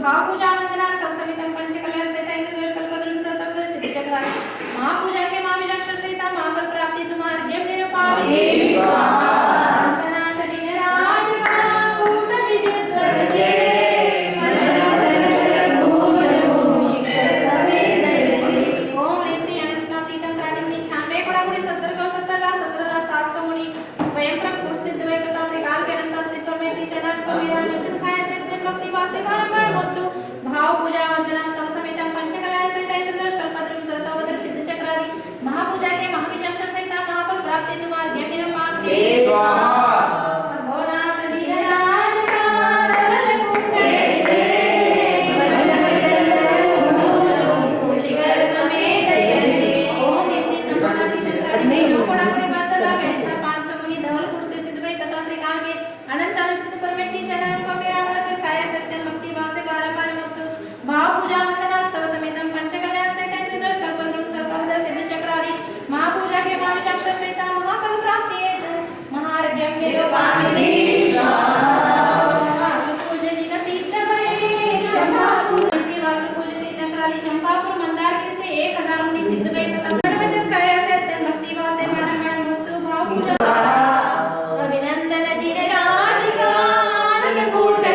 भावपूजा वंदना स्तव समितं पंचकल्याण सहित इंद्रदेश कल्पद्रुम सर्वत्र सिद्धि चक्रा महापूजा के महाविलक्षण सहित महाफल प्राप्ति तुम्हारे जय निरुपावे स्वाहा अनंत दिन राज का कूट विद्युत वर्गे भाव पूजा वंदना स्तव समेत पंचकल्याण सहित इंद्रदेश कल्पद्रुम सर्वत्र सिद्धि चक्रादि महापूजा के महाविचक्षण सहित महाफल प्राप्ति तुम्हारे ज्ञान निरुपावे भोलानाथ दीनराज का धवल कुंडले शिखर समेत यजे ओम नित्य संपन्नाति चक्रादि में कोड़ा कोई बदला वैसा 500 मुनि धवल कुंड से सिद्ध वे तथा त्रिकाल के अनंत अनंत सिद्ध परमेश्वरी चरण को मेरा वचन काय सत्य भक्ति वासे बारंबार वस्तु भाव पूजा वंदना स्तव समेतं पंचकल्याण सहित इंद्रदेश कल्पद्रुम सर्वत्र सिद्धि चक्रादि महापूजा के महाविचक्षण सहित महाफल प्राप्ति हेतु महार्घ्यं निरुपामिने स्वाहा सुपूजनी न सिद्ध भये चंपापुर सेवा सुपूजनी चक्रादि चंपापुर मंदारगिरी से 1000 मुनि सिद्ध वे तथा वचन काय सत्य भक्ति वासे बारंबार वस्तु भाव पूजा अभिनंदन जिने राज का आनंद कूट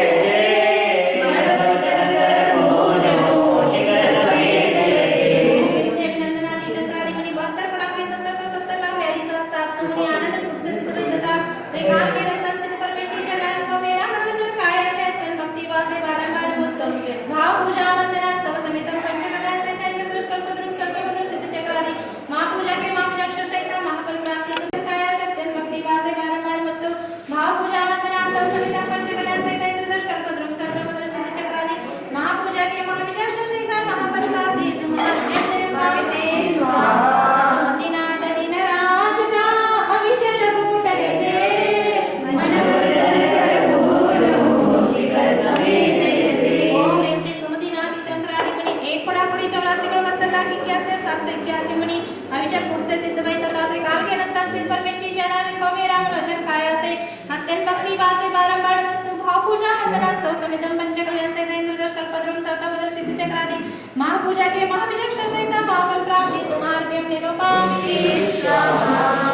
महापूजा के महाविचक्षण सहित महाफल प्राप्ति तुम्हारे निरुपामिने स्वाहा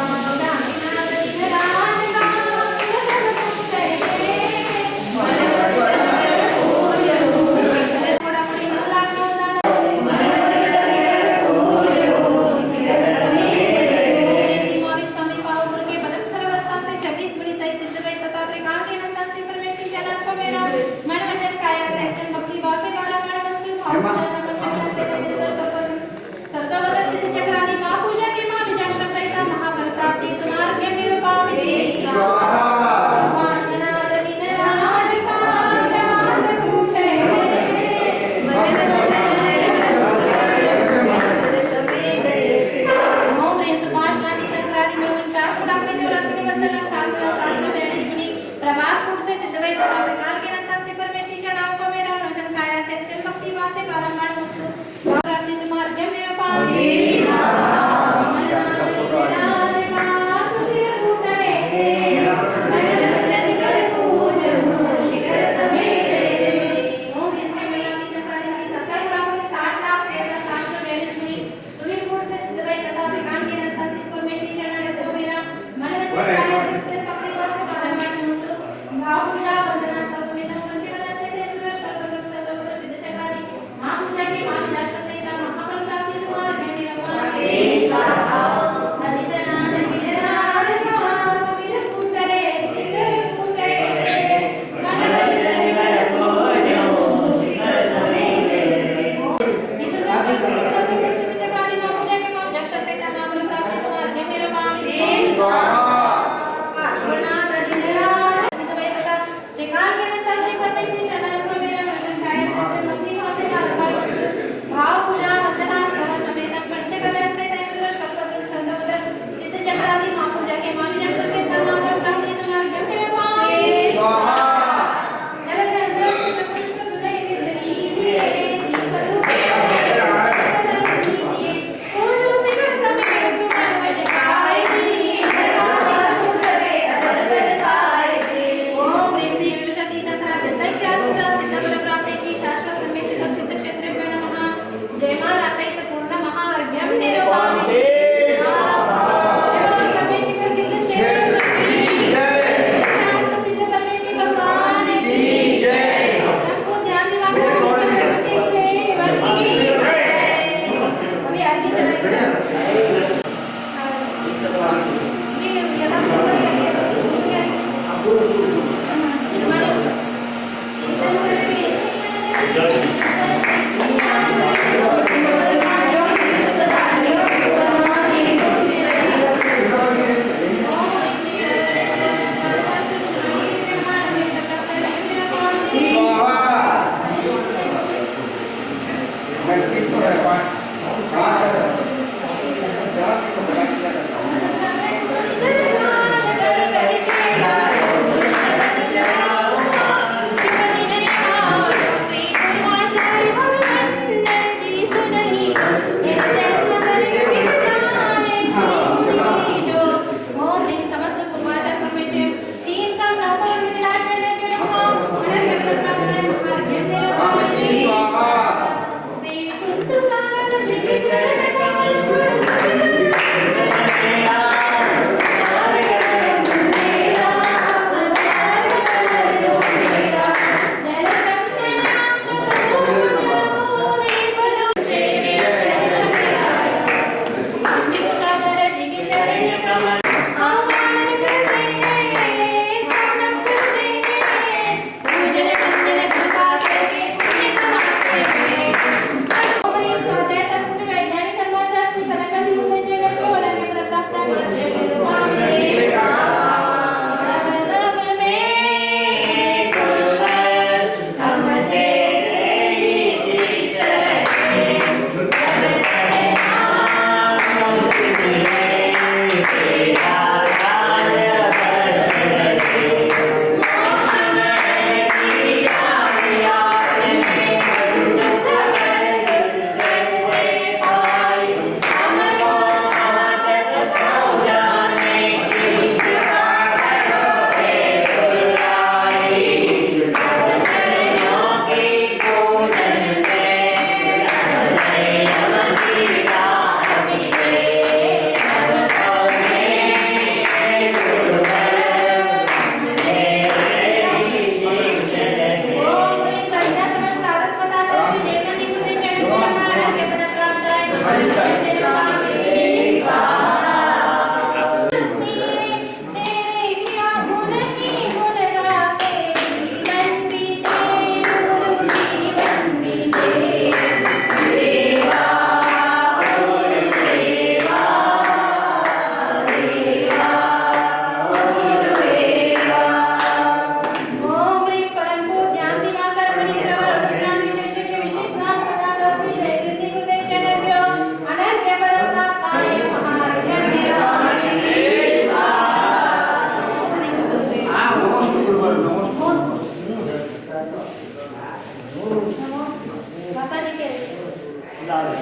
लावे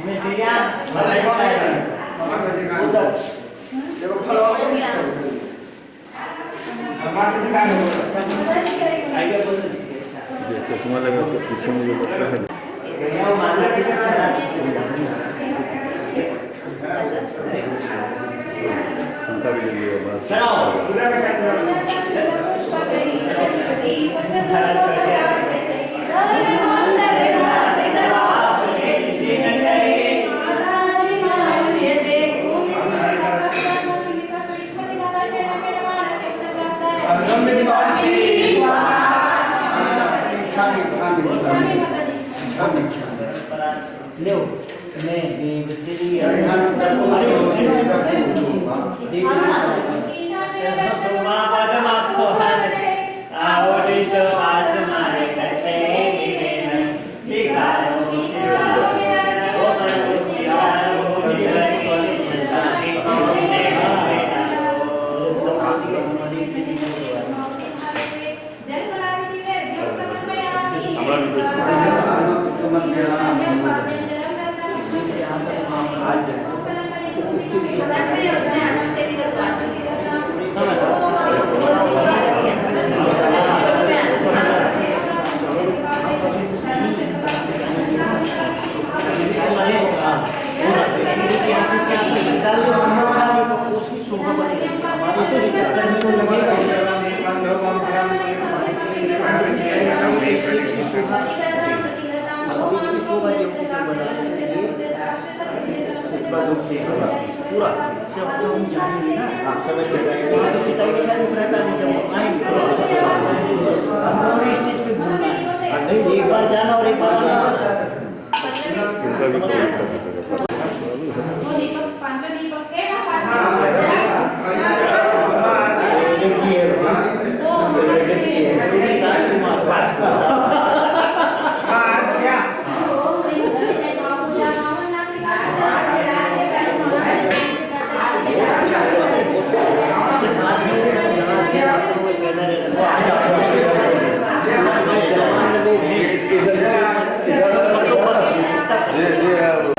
मैं तेरा बताई उधर देखो फलो हमारे दुकान में आइडिया बोल तो तुम्हाला पीछे मुझे लगता है ये मानना कैसे उनका भी ले लिया बस चलो पूरा का ले मैं बच्चे की पूरा एक बार जाना और एक बार आना उनका भी कोई कर सकता है ये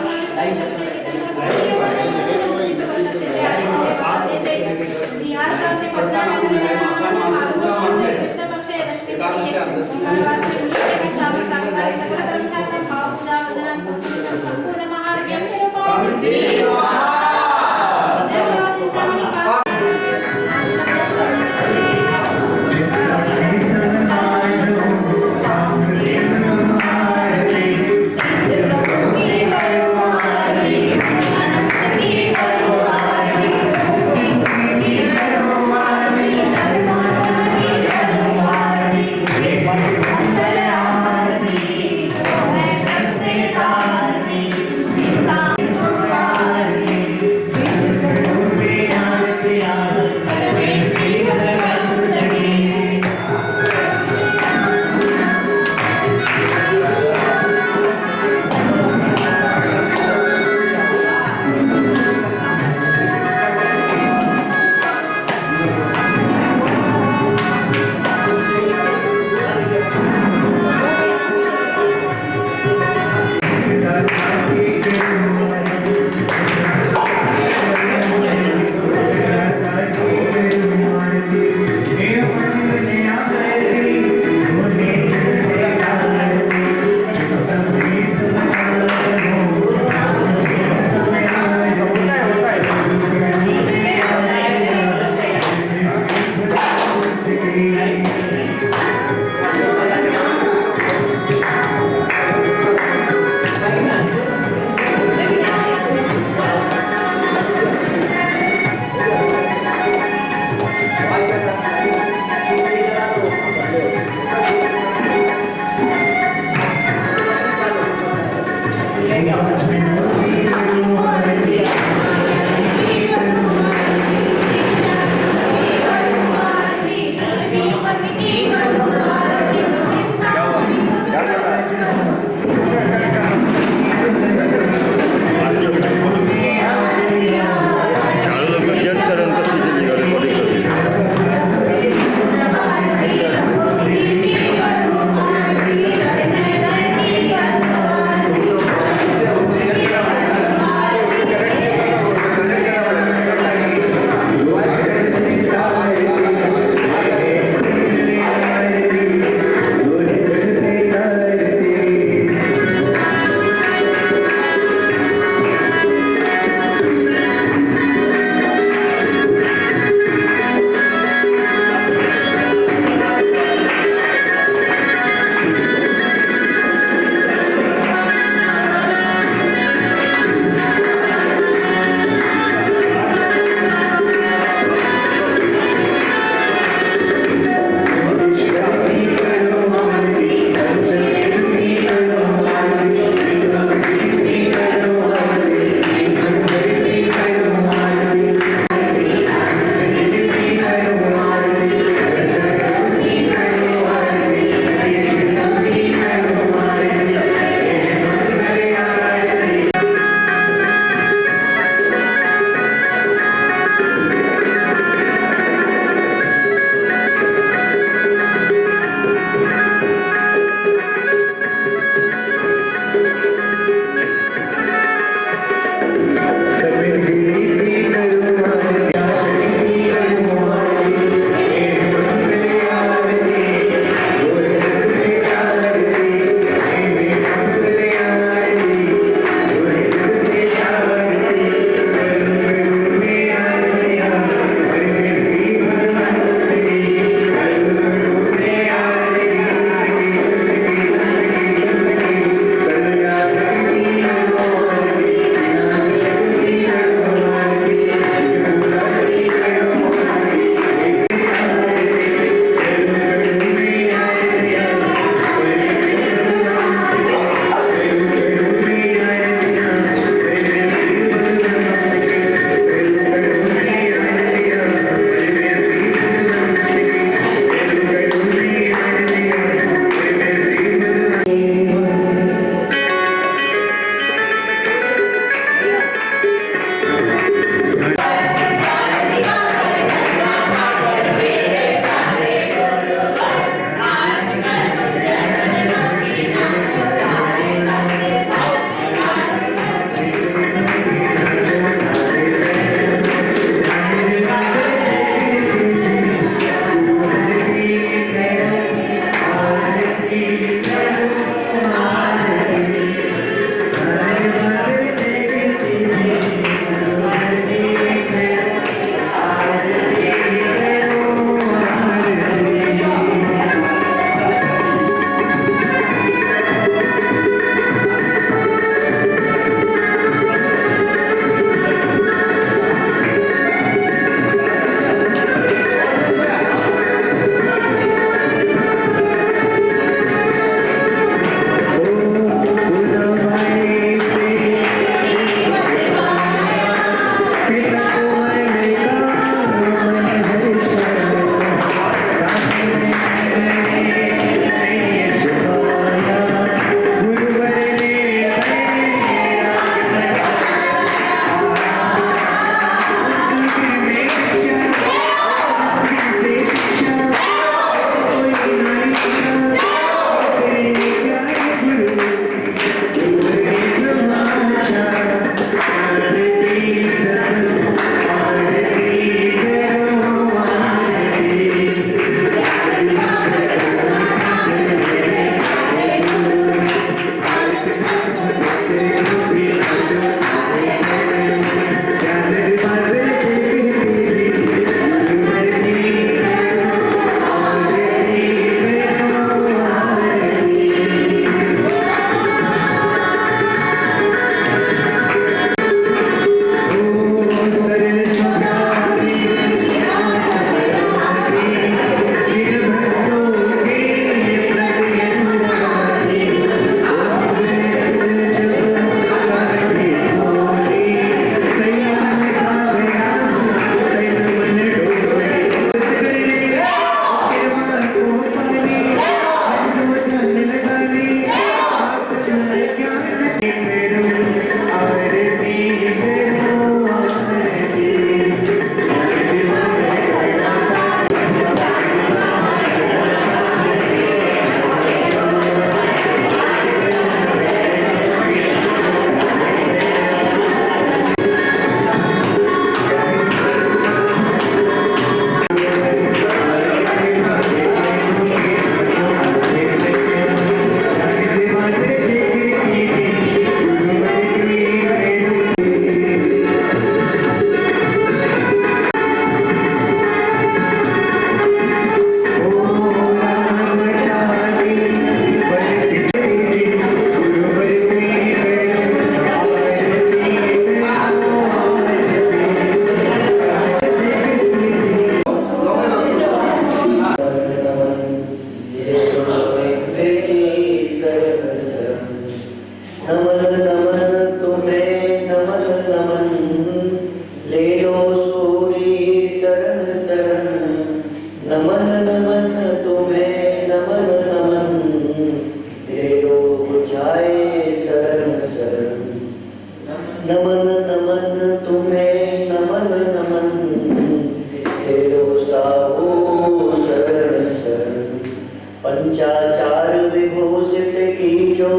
सदाचार विभूषित की जो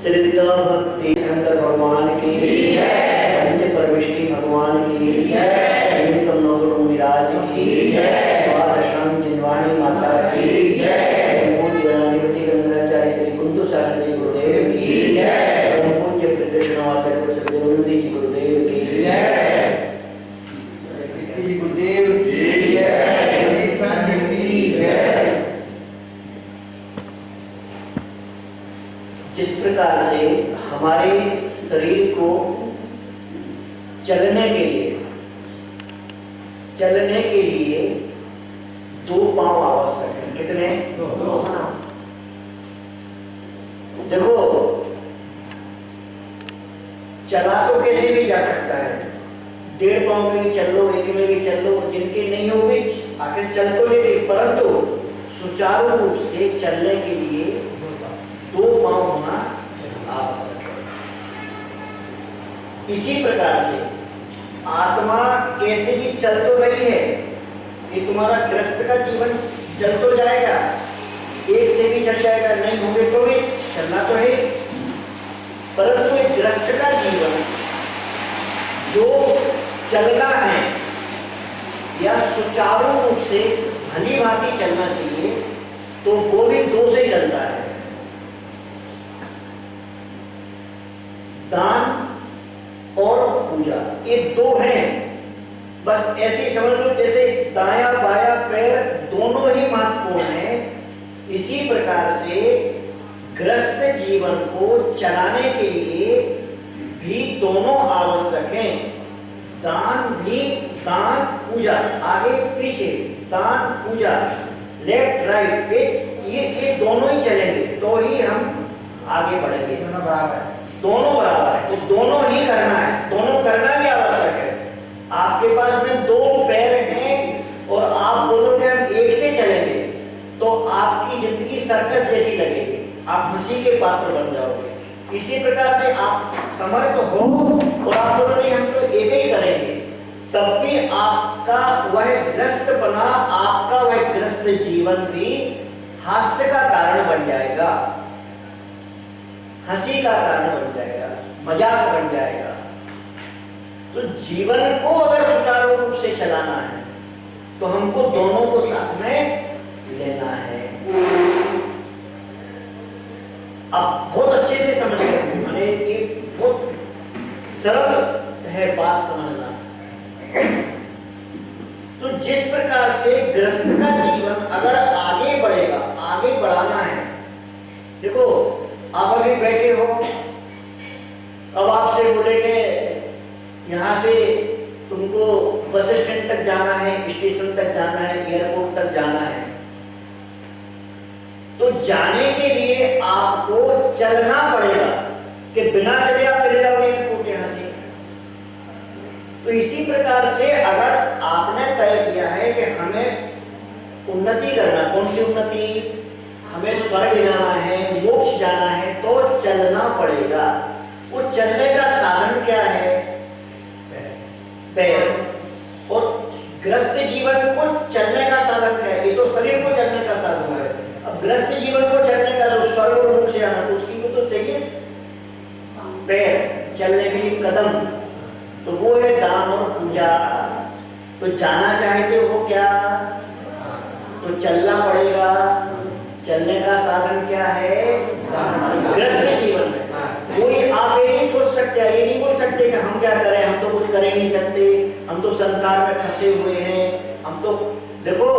श्रद्धा भक्ति शंकर भगवान की पंच परमेष्टि भगवान की नीलकंठ नवग्रह विराज की द्वादशाम जिनवाणी माता की गंगाचार्य श्री कुंतु सागर जी गुरुदेव की पूज्य प्रकृष्णाचार्य सदगुरुदेव जी गुरुदेव की गुरुदेव जिस प्रकार से हमारे शरीर को चलने के लिए दो पांव आवश्यक है। कितने? दो। देखो, चला तो कैसे भी जा सकता है, 1.5 पांव में भी चल लो, 1 में भी चल लो, जिनके नहीं हो भी आखिर चल तो लेते, परंतु सुचारू रूप से चलने के लिए 2 पांव होना आवश्यक है। इसी प्रकार से आत्मा कैसे भी चल तो रही है, कि तुम्हारा गृहस्थ का जीवन चल तो जाएगा, एक से भी चल जाएगा, नहीं होंगे तो भी चलना तो है, परंतु एक गृहस्थ का जीवन जो चलना है या सुचारू रूप से भली भांति चलना चाहिए, तो वो भी 2 से चलता है। दान और पूजा, ये 2 हैं। बस ऐसे ही समझ लो जैसे दाया बाया पैर दोनों ही महत्वपूर्ण हैं, इसी प्रकार से ग्रस्त जीवन को चलाने के लिए भी दोनों आवश्यक हैं। दान भी, दान पूजा, आगे पीछे, दान पूजा, लेफ्ट राइट, ये दोनों ही चलेंगे तो ही हम आगे बढ़ेंगे। दोनों बराबर है, तो दोनों ही करना है, दोनों करना भी आवश्यक है। आपके पास में 2 पैर हैं और आप बोलो कि हम एक से चलेंगे, तो आपकी जिंदगी सर्कस जैसी लगेगी, आप हंसी के पात्र बन जाओगे। इसी प्रकार से आप समर्थ हो और आप बोलो नहीं हम तो एक ही करेंगे, तब भी आपका वह ग्रस्तपना, आपका वह ग्रस्त जीवन भी हास्य का कारण बन जाएगा, हंसी का कारण बन जाएगा, मजाक बन जाएगा। तो जीवन को अगर सुचारू रूप से चलाना है तो हमको दोनों को साथ में लेना है। अब बहुत अच्छे से समझ गए, मैंने एक बहुत सरल है बात समझना। तो जिस प्रकार से गृहस्थ का जीवन अगर आगे बढ़ेगा, आगे बढ़ाना है, देखो आप अभी बैठे हो, अब आपसे बोलेंगे यहाँ से तुमको बस स्टैंड तक जाना है, स्टेशन तक जाना है, एयरपोर्ट तक जाना है, तो जाने के लिए आपको चलना पड़ेगा कि बिना चले आप चले जाओगे एयरपोर्ट यहाँ से। तो इसी प्रकार से अगर आपने तय किया है कि हमें उन्नति करना, कौन सी उन्नति, हमें स्वर्ग जाना है, मोक्ष जाना है, तो चलना पड़ेगा। वो चलने का साधन क्या है? पैर। और ग्रस्त जीवन को चलने का साधन क्या है? ये तो शरीर को चलने का साधन है। अब ग्रस्त जीवन को चलने का जो स्वर्ग और मोक्ष जाना, तो उसकी को तो चाहिए पैर, चलने के लिए कदम, तो वो है दान और पूजा। तो जाना चाहते हो क्या, तो चलना पड़ेगा। चलने का साधन क्या है? ग्रस्त जीवन में कोई आप ये नहीं सोच सकते, ये नहीं बोल सकते कि हम क्या करें, हम तो कुछ कर ही नहीं सकते, हम तो संसार में फंसे हुए हैं, हम तो देखो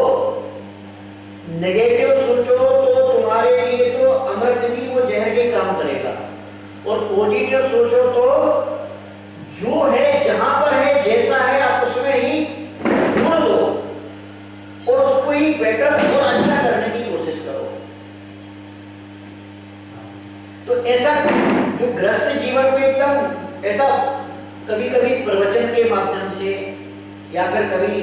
नेगेटिव सोचो तो तुम्हारे लिए तो अमृत भी वो जहर के काम करेगा, और पॉजिटिव सोचो तो जो है, जहां पर है, जैसा है, आप उसमें ही जुड़ दो और उसको ही बेटर और अच्छा करने की कोशिश करो। तो ऐसा जो ग्रस्त जीवन में एकदम ऐसा कभी कभी प्रवचन के माध्यम से या फिर कभी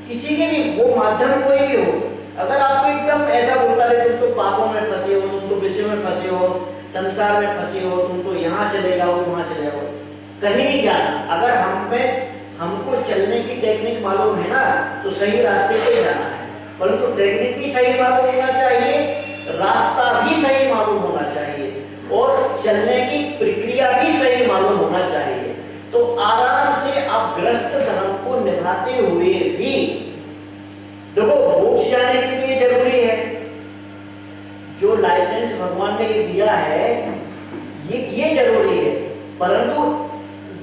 किसी के भी वो माध्यम कोई भी हो, अगर आपको एकदम ऐसा बोलता है तुम तो पापों में फंसे हो, तुम तो विषय में फंसे हो, संसार में फंसे हो, तुम तो यहाँ चले जाओ, वहां चले जाओ, कहीं नहीं जाना। अगर हमको चलने की टेक्निक मालूम है ना, तो सही रास्ते पे जाना है, परंतु टेक्निक भी सही मालूम होना चाहिए, रास्ता भी सही मालूम होना चाहिए और चलने की प्रक्रिया भी सही मालूम होना चाहिए। तो आराम से आप गृहस्थ धर्म को निभाते हुए भी देखो मोक्ष जाने के लिए जरूरी है, जो लाइसेंस भगवान ने ये दिया है ये जरूरी है, परंतु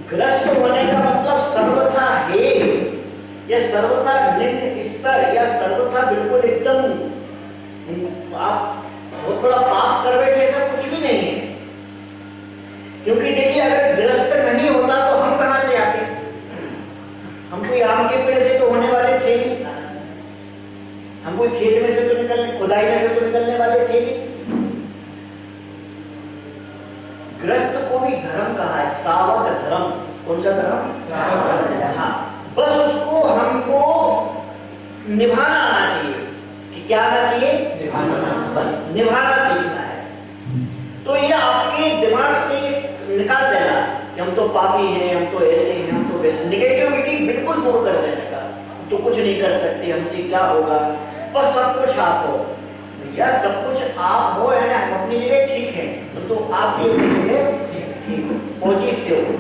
ग्रस्त होने का मतलब सर्वथा है या सर्वथा निम्न स्तर या सर्वथा बिल्कुल एकदम आप बहुत बड़ा पाप कर बैठे, ऐसा कुछ भी नहीं है। क्योंकि देखिए अगर ग्रस्त नहीं होता तो हम कहां से आते, हम कोई आम के पेड़ से तो होने वाले थे नहीं, हम कोई खेत में से तो निकलने, खुदाई में से तो निकलने वाले थे नहीं। ग्रस्त को भी धर्म कहा है, श्रावक धर्म। कौन सा धर्म? श्रावक। हाँ, बस उसको हमको निभाना आना चाहिए। कि क्या आना चाहिए? निभाना। बस निभाना सीखना है। तो ये आपके दिमाग से निकाल देना कि हम तो पापी हैं, हम तो ऐसे हैं, हम तो वैसे, निगेटिविटी बिल्कुल दूर कर देने का। तो कुछ नहीं कर सकते, हमसे क्या होगा, बस सब कुछ आप हो या सब कुछ आप हो, है ना, हम अपनी जगह ठीक है, तो आप भी अपनी जगह ठीक हो, पॉजिटिव हो।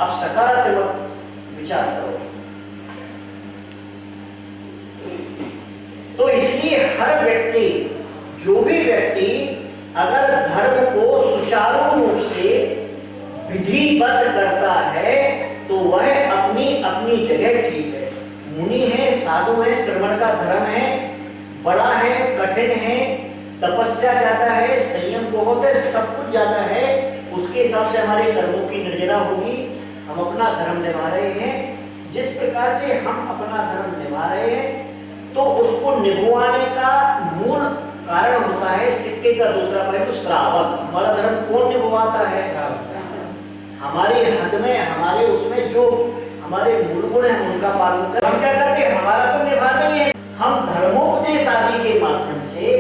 अब सकारात्मक विचार करो। तो इसलिए हर व्यक्ति, जो भी व्यक्ति अगर धर्म को सुचारू रूप से विधिबद्ध करता है तो वह अपनी अपनी जगह ठीक है। मुनि है, साधु है, श्रवण का धर्म है, बड़ा है, कठिन है, तपस्या ज्यादा है, संयम बहुत है, सब कुछ ज्यादा है, उसके हिसाब से हमारे कर्मों की निर्जरा होगी। हम अपना धर्म निभा रहे हैं, जिस प्रकार से हम अपना धर्म निभा रहे हैं, तो उसको निभवाने का मूल कारण होता है सिक्के का दूसरा पहलू श्रावक। हमारा धर्म कौन निभवाता है? हमारे हद में, हमारे उसमें जो हमारे मूल गुण है उनका पालन कर। हम क्या करते हैं? हमारा तो निभाते ही है, हम धर्मोपदेश आदि के माध्यम से,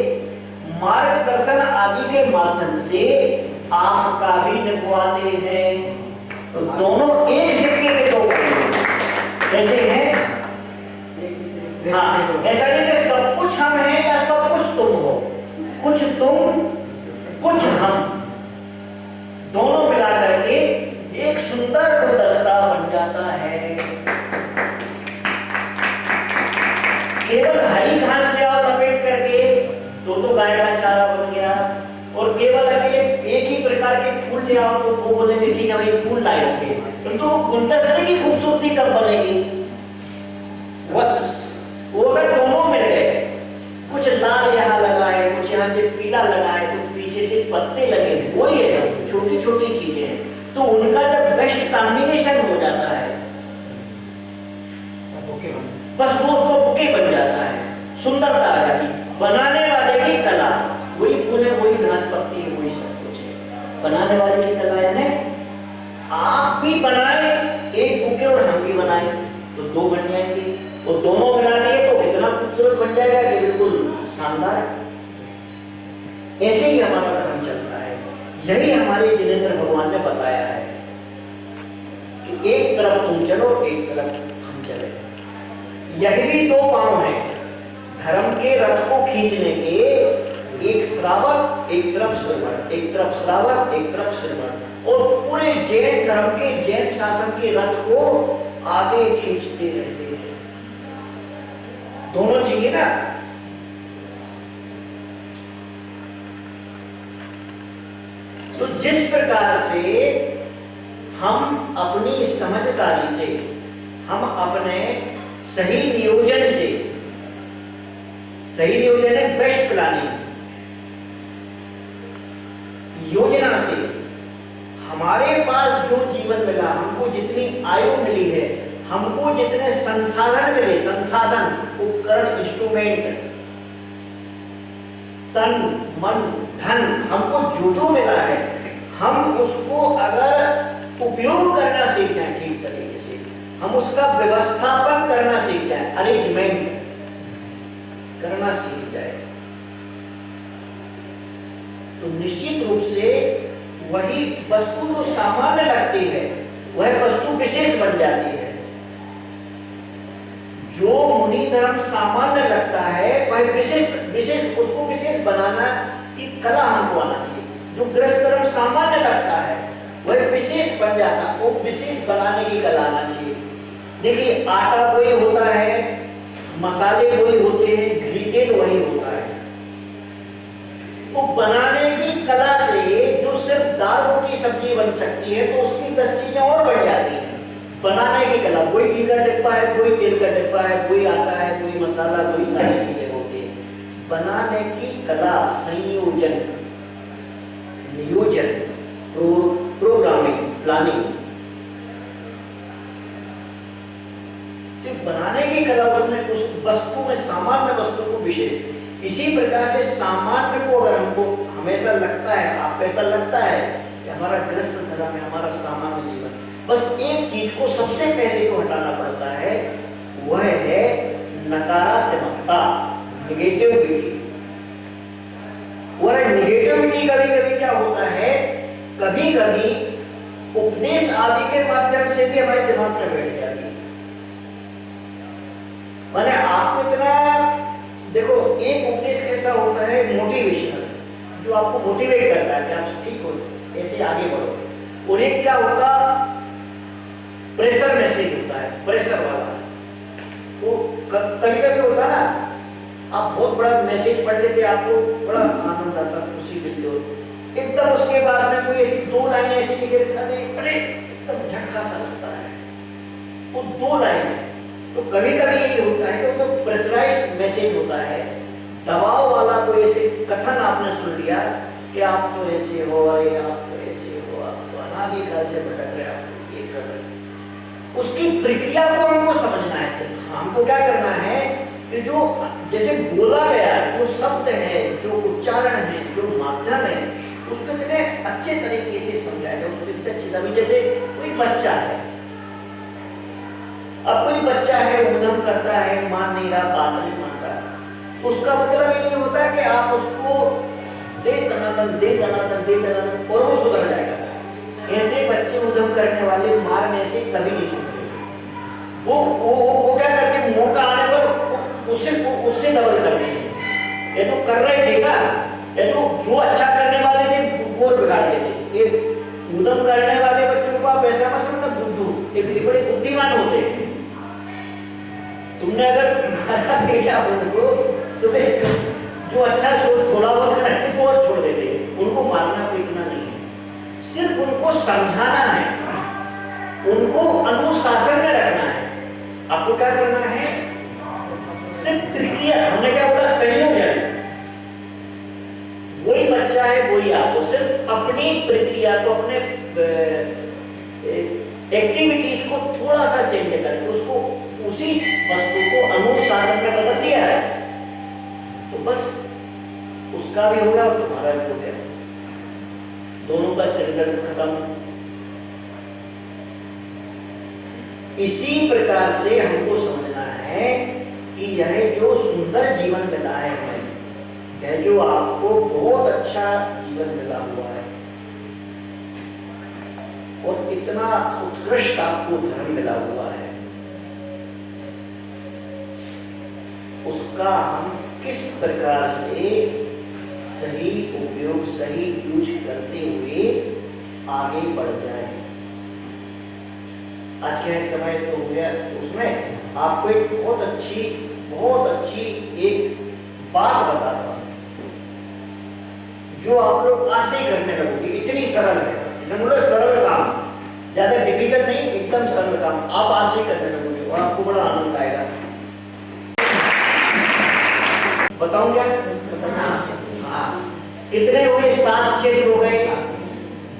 मार्गदर्शन आदि के माध्यम से आपका भी निभवाते हैं। तो दोनों एक सिक्के के दो पहलू कैसे हैं? हाँ, ऐसा नहीं कि सब कुछ हम हैं या सब कुछ तुम हो, कुछ तुम कुछ हम, दोनों मिला करके एक सुंदर गुलदस्ता बन जाता है। केवल हरी घास ले आओ लपेट करके तो गाय का चारा बन गया, और केवल अकेले एक ही प्रकार के फूल ले आओ तो वो बोलेंगे ठीक है भाई फूल लाए होंगे, तो गुलदस्ते की खूबसूरती कब बनेगी? वो अगर दोनों मिल गए, कुछ लाल यहाँ लगा है, कुछ यहाँ से पीला लगा है, कुछ पीछे से पत्ते लगे, वही है, छोटी छोटी चीजें हैं, तो उनका जब बेस्ट कॉम्बिनेशन हो जाता है बस वो उसको बुके बन जाता है, सुंदरता आ जाती। बनाने वाले की कला, वही फूल है, वही घास पत्ती है, वही सब कुछ है। बनाने वाले की कला यानी आप भी बनाए एक बुके और हम भी बनाए तो दो बन जाएंगे, और दोनों मिला दिए तो इतना खूबसूरत बन जाएगा कि बिल्कुल शानदार। ऐसे ही हमारा धर्म चलता है। यही हमारे जिनेंद्र भगवान ने बताया है कि एक तरफ तुम चलो, एक तरफ हम चले। यही भी दो पांव हैं धर्म के रथ को खींचने के, एक श्रावक, एक तरफ श्रवण, एक तरफ श्रावक, एक तरफ श्रवण, और पूरे जैन धर्म के, जैन शासन के रथ को आगे खींचते रहते हैं। दोनों चाहिए ना। तो जिस प्रकार से हम अपनी समझदारी से, हम अपने सही नियोजन से, सही नियोजन है बेस्ट प्लानिंग, योजना से हमारे पास जो जीवन मिला, हमको जितनी आयु मिली है, हमको जितने संसाधन मिले, संसाधन, उपकरण, इंस्ट्रूमेंट, तन, मन, धन, हमको जो जो मिला है, हम उसको अगर उपयोग करना सीख जाए ठीक तरीके से, हम उसका व्यवस्थापन करना सीख जाए, अरेंजमेंट करना सीख जाए, तो निश्चित रूप से वही वस्तु जो सामान्य लगती है वह वस्तु विशेष बन जाती है। जो मुनि धर्म सामान्य लगता है वह विशिष्ट विशेष, उसको विशेष बनाना की कला हमको आना चाहिए। जो गृहस्थ धर्म सामान्य लगता है वह विशेष बन जाना, वो विशेष बनाने की कला आना चाहिए। देखिए आटा वही होता है, मसाले वही होते हैं, घी तेल वही होता है। तो बनाने की कला से जो सिर्फ दाल रोटी सब्जी बन सकती है तो उसकी 10 चीजें और बढ़ जाती हैं। बनाने की कला, कोई घी का डिब्बा है, कोई तेल का डिब्बा है, कोई आटा है, कोई मसाला, कोई सारी चीजें होती है। बनाने की कला, संयोजन, नियोजन, प्रोग्रामिंग, प्लानिंग, तो बनाने की कला, उसमें उस वस्तु में, सामान्य वस्तु को विशेष। इसी प्रकार से सामान्य को अगर हमको हमेशा लगता है, आपको ऐसा लगता है कि हमारा गृहस्थ धर्म है, हमारा सामान्य जीवन, बस एक चीज को सबसे पहले जो हटाना पड़ता है वह है नकारात्मकता, निगेटिविटी। और निगेटिविटी कभी-कभी क्या होता है, कभी-कभी उपदेश आदि के माध्यम से भी हमारे दिमाग में बैठ जाती है। माने आपको इतना, देखो एक उपदेश कैसा होता है, मोटिवेशनल, जो आपको मोटिवेट करता है कि आप ठीक हो, ऐसे आगे बढ़ो। और एक क्या होता, प्रेशर मैसेज होता है, प्रेशर वाला। वो कभी-कभी होता है ना, आप बहुत बड़ा मैसेज पढ़ लेते, आपको बड़ा आनंद आता, खुशी मिलती हो, एकदम उसके बाद में कोई ऐसी 2 लाइनें ऐसी लिख देता है, अरे एकदम झटका सा लगता है वो 2 लाइनें। तो कभी-कभी ये होता है कि तो प्रेशराइज्ड मैसेज होता है, दबाव वाला कोई ऐसे कथन आपने सुन लिया कि आप तो ऐसे हो, अरे आप तो ऐसे हो, आप तो अनादिकाल से भटक रहे, आप तो ये कर रहे। उसकी प्रक्रिया को हमको समझना है। सिर्फ हमको क्या करना है कि जो जैसे बोला गया, जो शब्द है, जो उच्चारण है, जो माध्यम है, उसको कितने अच्छे तरीके से समझाया जाए, उसको कितने अच्छे। अभी जैसे कोई बच्चा है, अब कोई बच्चा है, उद्यम करता है, मान नहीं रहा, बात नहीं मानता, उसका मतलब ये नहीं होता कि आप उसको दे दनादन और वो सुधर जाएगा। ऐसे बच्चे उद्यम करने वाले मारने से कभी नहीं सुधरेंगे। वो क्या करते हैं, मौका आने पर उससे डबल करते हैं। ये तो कर रहे थे ना, ये तो जो अच्छा करने वाले थे वो बिगाड़ देते। ये उद्यम करने वाले बच्चों को आप ऐसा मत समझना बुद्धू, ये बड़े बुद्धिमान होते हैं। तुमने अगर बेटा उनको सुबह जो अच्छा थोड़ा बहुत करते वो और छोड़ देते, उनको मारना पीटना नहीं है, सिर्फ उनको समझाना है, उनको अनुशासन में रखना है। आपको क्या करना है, सिर्फ प्रक्रिया, हमने क्या बोला, संयोजन। वही बच्चा है, वही आपको सिर्फ अपनी प्रक्रिया को, अपने एक्टिविटीज को थोड़ा सा चेंज करके उसको उसी वस्तु को अनुशासन में बदल दिया है तो बस उसका भी होगा और तुम्हारा भी हो गया, दोनों का सिरदर्द खत्म। इसी प्रकार से हमको समझना है कि यह जो सुंदर जीवन मिला है, यह जो आपको बहुत अच्छा जीवन मिला हुआ है और इतना उत्कृष्ट आपको धर्म मिला हुआ है, उसका हम किस प्रकार से सही उपयोग, सही यूज करते हुए आगे बढ़ जाए। आज के समय तो हो गया, उसमें आपको एक बहुत अच्छी एक बात बताता हूं जो आप लोग आज से ही करने लगोगे। इतनी सरल है, सरल काम, ज्यादा डिफिकल्ट नहीं, एकदम सरल काम आप आज से करने लगोगे और आपको बड़ा आनंद आएगा। बताऊं क्या? कितने हो गए? 7 क्षेत्र हो गए,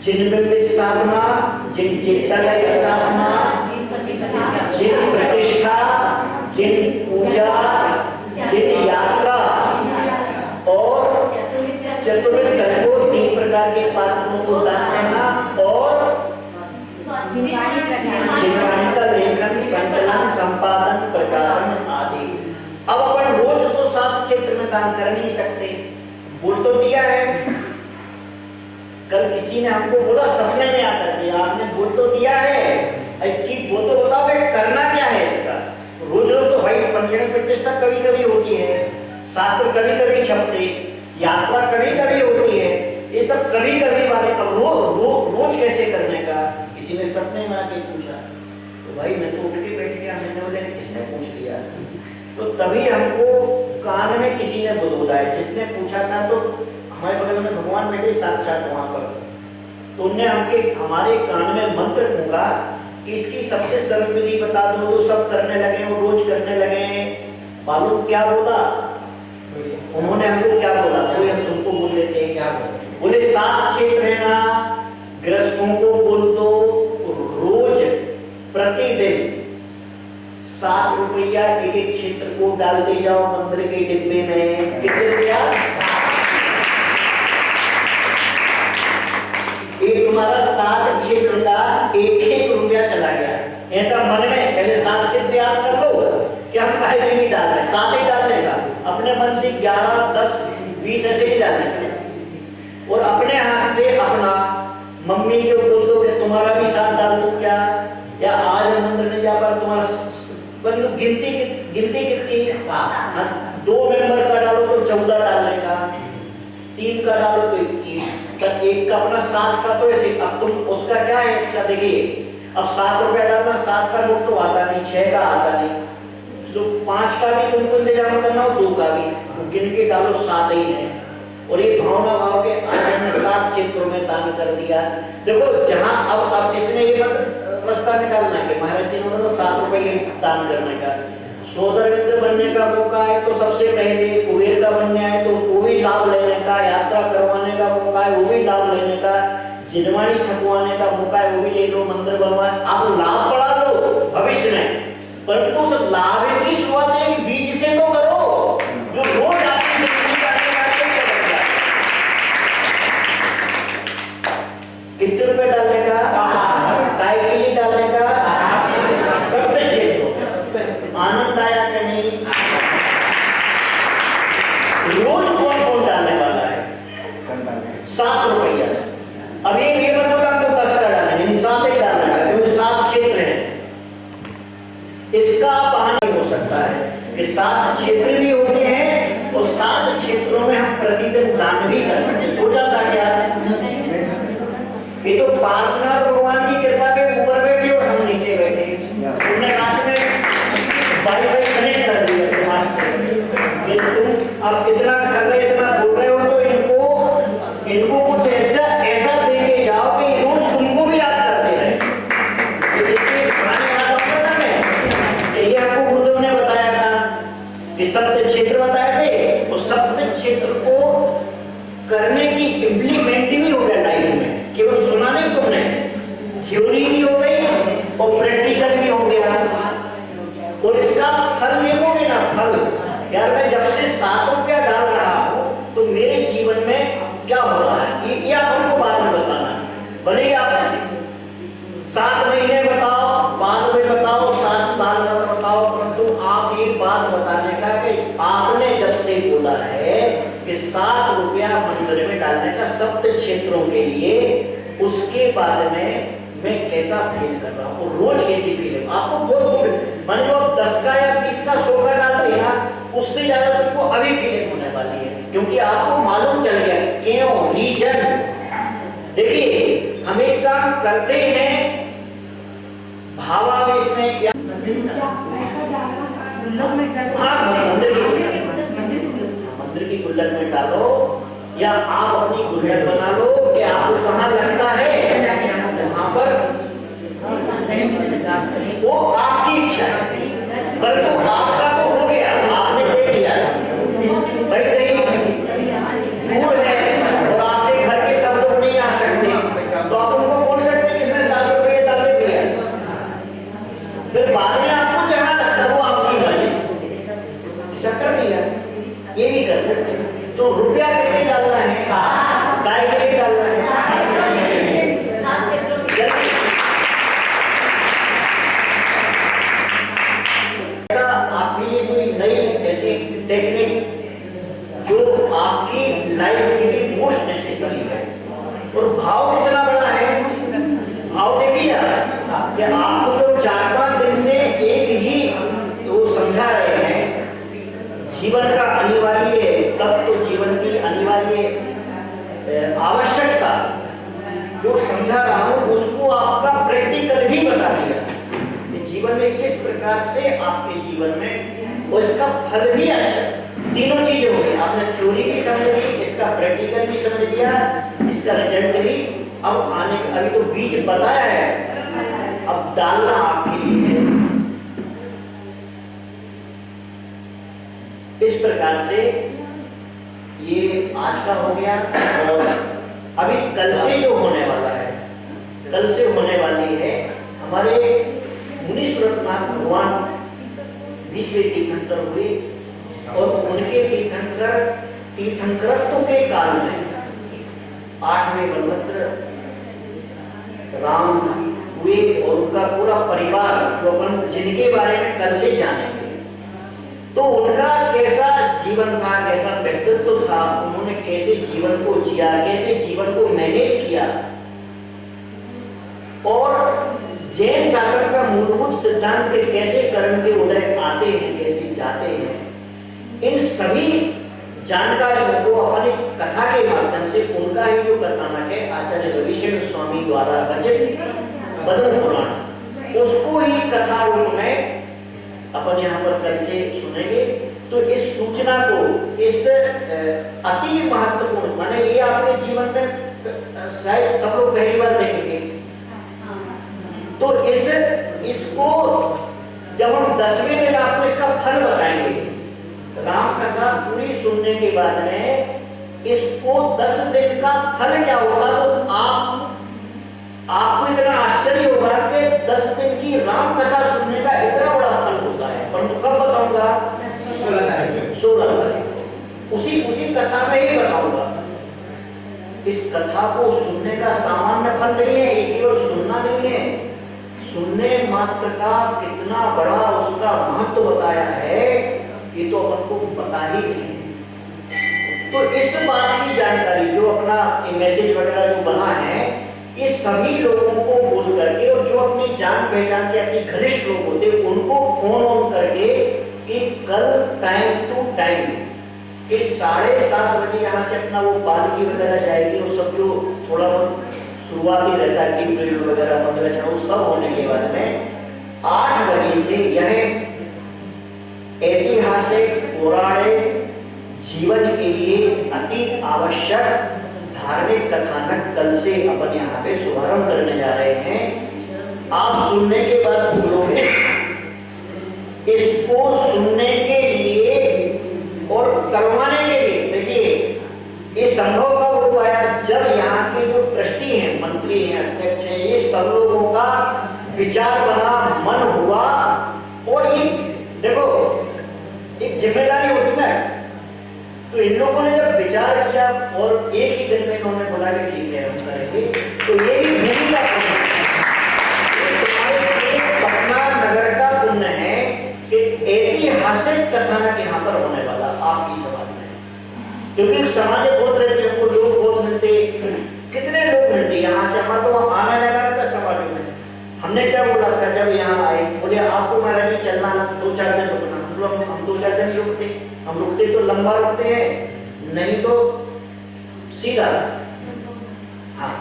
जिनमें स्थापना, जिन चिकित्सालय स्थापना, जिन प्रतिष्ठा, जिन पूजा, जिन यात्रा और चतुर्थ को 3 प्रकार के पात्रों को दान करना और जीववाणी का लेखन, संकलन, संपादन, प्रकाशन आदि। अब अपन रोज तो 7 क्षेत्र में काम कर नहीं सकते, बोल तो दिया है, कल किसी ने हमको बोला सपने में आकर के, आपने बोल तो दिया है, इसकी वो तो बताओ करना क्या है इसका। रोज रोज तो भाई पंचन प्रतिष्ठा कभी कभी होती है, शास्त्र कभी कभी छपते, यात्रा कभी कभी होती है, ये सब कभी कभी वाले का रोज कैसे करने का। किसी ने सपने में आके पूछा तो भाई मैं तो उठ के बैठ गया, मैंने बोले किसने पूछ लिया। तो तभी हमको कान में किसी ने बुलवाया, जिसने पूछा था तो हमारे बगल में भगवान बैठे साक्षात वहां पर, तो उनने हमारे कान में मंत्र फूंका कि इसकी सबसे सरल विधि बता दो। जो सब करने लगे, वो रोज करने लगे। मालूम क्या बोला उन्होंने? हमको क्या बोला? कोई हम तुमको बोल देते हैं क्या बोले? 7 क्षेत्र है ना, गृहस्थों को बोल दो रोज प्रतिदिन 7 रुपया एक क्षेत्र को डालते जाओ मंदिर के डिब्बे में। कितने रुपया? एक तुम्हारा 7 क्षेत्र का 1 रुपया चला गया। ऐसा मन में पहले 7 क्षेत्र याद कर लो कि हम काहे नहीं डाल रहे, 7 ही डालने का। अपने मन से 11, 10, 20 ऐसे ही डालने का। और अपने हाथ से अपना मम्मी को बोल दो कि तुम्हारा भी 7 डाल दो क्या, या आज मंदिर नहीं जा पर तुम्हारा गिनती कितनी है? 7। 2 मेंबर का डालो तो 14 डालने का, 3 का डालो तो 21, तब 1 का अपना 7 का तो ऐसे। अब तुम उसका क्या है इसका देखिए, अब 7 रुपया डालना, 7 का नोट तो आता नहीं, 6 का आता नहीं, तो 5 का भी तुमको इंतजाम करना हो, 2 का भी, तो गिन के डालो 7 ही है। और ये भावना भाव के आज हमने 7 क्षेत्रों में दान कर दिया। देखो जहां अब इसने ये रास्ता निकालना है कि महाराज जी ने तो 7 रुपये दान करने का, सोदर मित्र बनने का मौका है तो सबसे पहले, कुबेर का बनने आए तो वो भी लाभ लेने का, यात्रा करवाने का मौका है वो भी लाभ लेने का, जिनवाणी छपवाने का मौका है वो भी ले लो, मंदिर बनवाए, आप लाभ बढ़ा लो भविष्य में। परंतु उस लाभ की शुरुआत एक बीज से तो करो जो रोज आपकी जिंदगी का कितने रुपए डालने का, काय के लिए डालने का, सबसे क्षेत्र आनंद आया कि नहीं? रोज कौन कौन डालने वाला है? 7 रुपया। अब ये मतलब आपको 10 का डालना है, 7 ही डालना है, क्योंकि 7 क्षेत्र है। इसका पानी हो सकता है कि 7 क्षेत्र भी होते हैं और 7 क्षेत्रों में हम प्रतिदिन दान भी कर सकते हैं। सोचा था क्या? ये तो पार्श्वनाथ भगवान की कृपा पे ऊपर बैठे और हम नीचे बैठे, उन्होंने रात में वाईफाई कनेक्ट कर दिया तुम्हारे से। तुम अब इतना कर रहे, इतना बोल रहे हो, तो इनको कुछ ऐसा दे के जाओ कि रोज तुमको भी याद करते रहे। ये आपको गुरुदेव ने बताया था कि 7 क्षेत्र बताए थे, उस 7 क्षेत्र को करने की इम्प्लीमेंट भी हो गया लाइफ में। केवल सुना नहीं तुमने, थ्योरी भी हो गई और प्रैक्टिकल भी हो गया। और इसका फल देखोगे ना, फल यार मैं जब से 7 रुपया डाल रहा हूं तो मेरे जीवन में क्या हो रहा है, ये आप हमको बाद में बताना। भले ही आप 7 महीने बताओ, बाद में बताओ, 7 साल में बताओ, परंतु आप ये बात बताने का कि आपने जब से बोला है कि 7 रुपया मंदिर में डालने का 7 क्षेत्रों के लिए, उसके बाद में मैं कैसा फील कर रहा हूँ, रोज कैसी फील है आपको बहुत। मान लो आप 10 का या 20 का 100 का डालते हैं ना, उससे ज्यादा तुमको अभी फीलिंग होने वाली है, क्योंकि आपको मालूम चल गया क्यों, रीजन। देखिए हम एक काम करते हैं भावावेश में, या मंदिर की गुल्लक में डालो, या आप अपनी गुल्लक बना लो कि आपको कहाँ लगता है वहां पर, वो आपकी इच्छा है। परंतु आपका तो हो गया, आपने दे दिया, भाई कहीं दूर है और आपके घर के सब लोग नहीं आ सकते, तो आप उनको बोल सकते कि इसमें 7 रुपये डाल दे दिया, फिर बाद में आपको जहाँ लगता है वो आपकी बात है, कर दिया। ये भी कर सकते हैं। तो रुपया कितने डालना है, गाय के लिए डालना है, आपके लिए कोई नई ऐसी टेक्निक जो आपकी लाइफ के लिए मोस्ट नेसेसरी है। और भाव कितना बड़ा है, भाव देखिए कि आपको जो 4-5 दिन से एक ही वो समझा रहे हैं, जीवन का अनिवार्य आवश्यकता जो समझा रहा हूं उसको आपका प्रैक्टिकल भी बता दिया कि जीवन में किस प्रकार से आपके जीवन में और इसका फल भी अच्छा। तीनों चीजें हो गई, आपने थ्योरी भी समझ ली, इसका प्रैक्टिकल भी समझ लिया, इसका रिजल्ट भी। अब आने अभी तो बीज बताया है, अब डालना आपके लिए है। इस प्रकार से ये आज का हो गया। और अभी कल से जो होने वाला है, कल से होने वाली है हमारे मुनीश्वरनाथ भगवान 20वें तीर्थंकर हुए और उनके तीर्थंकरत्व के काल में 8वें बलभद्र राम हुए और उनका पूरा परिवार जो अपन जिनके बारे में कल से जानेंगे, तो उनका कैसा जीवन था, कैसा व्यक्तित्व था, उन्होंने कैसे जीवन को जिया, कैसे जीवन को मैनेज किया और जैन शासन का मूलभूत सिद्धांत के कैसे कर्म के उदय आते हैं, कैसे जाते हैं, इन सभी जानकारियों को अपनी कथा के माध्यम से उनका ही जो कथानक है आचार्य रविशंकर स्वामी द्वारा रचित बद्र पुराण, उसको ही कथा रूप में अपन यहाँ पर कल से सुनेंगे। तो इस सूचना को, इस अति महत्वपूर्ण, माने ये आपके जीवन में शायद सब लोग पहली बार देखेंगे, तो इसको जब हम 10वें दिन आपको इसका फल बताएंगे, राम कथा पूरी सुनने के बाद में इसको 10 दिन का फल क्या होगा, तो आपको इतना आश्चर्य होगा कि 10 दिन की राम कथा सुनने का इतना बड़ा फल होता है। परंतु कब बताऊंगा? 16 तारीख, उसी कथा में ही बताऊंगा। इस कथा को सुनने का सामान्य फल नहीं है, ये केवल सुनना नहीं है, सुनने मात्र का कितना बड़ा उसका महत्व बताया है, ये तो अपन को पता ही नहीं। तो इस बात की जानकारी जो अपना मैसेज वगैरह जो बना है, ये सभी लोगों को बोल करके, और जो अपनी जान पहचान के अपने घनिष्ठ लोग होते उनको फोन ऑन करके कि कल टाइम टू टाइम कि 7:30 बजे यहाँ से अपना वो पालकी वगैरह जाएगी, और सब जो थोड़ा बहुत शुरुआती रहता है टीम पीरियड वगैरह 15 वो सब होने के बाद में 8 बजे से यह ऐतिहासिक पौराणिक जीवन के लिए अति आवश्यक धार्मिक कथानक कल से अपन यहाँ पे शुभारंभ करने जा रहे हैं। आप सुनने के बाद बोलोगे, इसको सुनने के लिए और करवाने के लिए, देखिए ये संभव कब हुआ है, जब यहाँ के जो ट्रस्टी हैं, मंत्री हैं, अध्यक्ष हैं, ये सब लोगों का विचार बना, मन हुआ, और ये देखो एक जिम्मेदारी होती है। तो इन लोगों ने जब विचार किया और एक ही दिन में इन्होंने बोला कि ठीक है हम करेंगे, तो ये भी भूमि का पुण्य है, पटना नगर का पुण्य है कि ऐतिहासिक कथानक यहाँ पर होने वाला आपकी समाज में। क्योंकि समाज बहुत रहते हैं, हमको लोग बहुत मिलते, कितने लोग मिलते यहाँ से, हमारा तो आना जाना रहता समाज में। हमने क्या बोला था जब यहाँ आए, बोले आपको महाराज जी चलना 2-4 दिन रुकना, हम 2-4 दिन रुकते, हम रुकते तो लंबा रुकते हैं, नहीं तो सीधा। हाँ,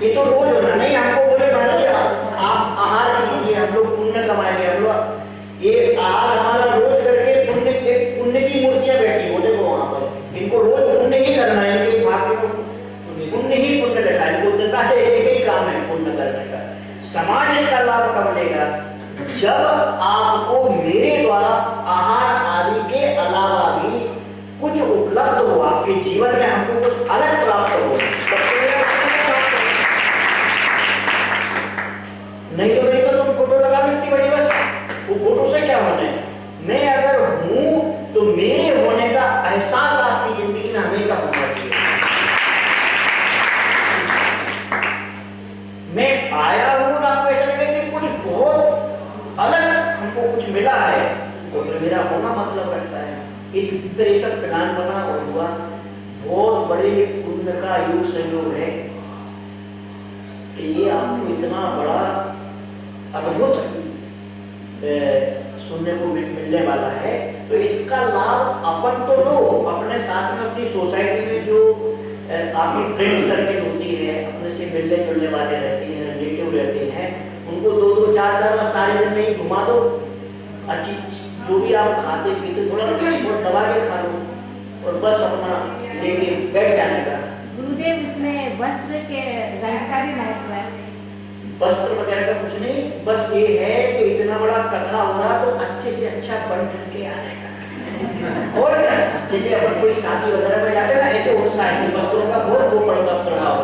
ये तो रोज होना नहीं, हमको बोले महाराज जी आप आहार कीजिए, हम लोग पुण्य कमाएंगे, हम लोग ये आहार हमारा रोज करके पुण्य की मूर्तियां बैठी हो, देखो वहां पर इनको रोज पुण्य ही करना है, इनके भाग्य को पुण्य ही पुण्य लिखा है, पुण्य का एक ही काम है पुण्य करने का। समाज इसका लाभ कब लेगा, जब आपको मेरे द्वारा आहार आदि के अलावा भी कुछ उपलब्ध हो, आपके जीवन में हमको कुछ अलग प्राप्त हो, नहीं तो तुम फोटो लगा लेती बड़ी, बस वो फोटो से क्या होना है। मैं अगर हूं तो मेरे होने का एहसास आपकी जिंदगी में हमेशा होना चाहिए। मैं आया हूं और आपको ऐसा लगे कि कुछ बहुत अलग हमको कुछ मिला है, तो मेरा होना मतलब रखता है। इस तरह से प्लान बना और हुआ, बहुत बड़े पुण्य का योग संयोग है कि ये आपको इतना बड़ा अद्भुत सुनने को मिलने वाला है। तो इसका लाभ अपन तो लो, अपने साथ में अपनी सोसाइटी में आपकी फ्रेंड सर्किल होती है, अपने से मिलने जुलने वाले रहते हैं, रिलेटिव रहते हैं, उनको 2-2 4-4 बार सारे दिन में ही घुमा दो। अच्छी जो भी आप खाते पीते थोड़ा दबा के खा लो और बस अपना लेके बैठ जाने का। गुरुदेव, इसमें वस्त्र के रंग का भी महत्व है? वस्त्र वगैरह का कुछ नहीं, बस ये है कि इतना बड़ा कथा हो रहा तो अच्छे से अच्छा बन ठन के आने का। और जैसे अपन कोई शादी वगैरह में जाते हैं ना, ऐसे उत्साह से वस्त्रों का बहुत वो पड़ता प्रभाव।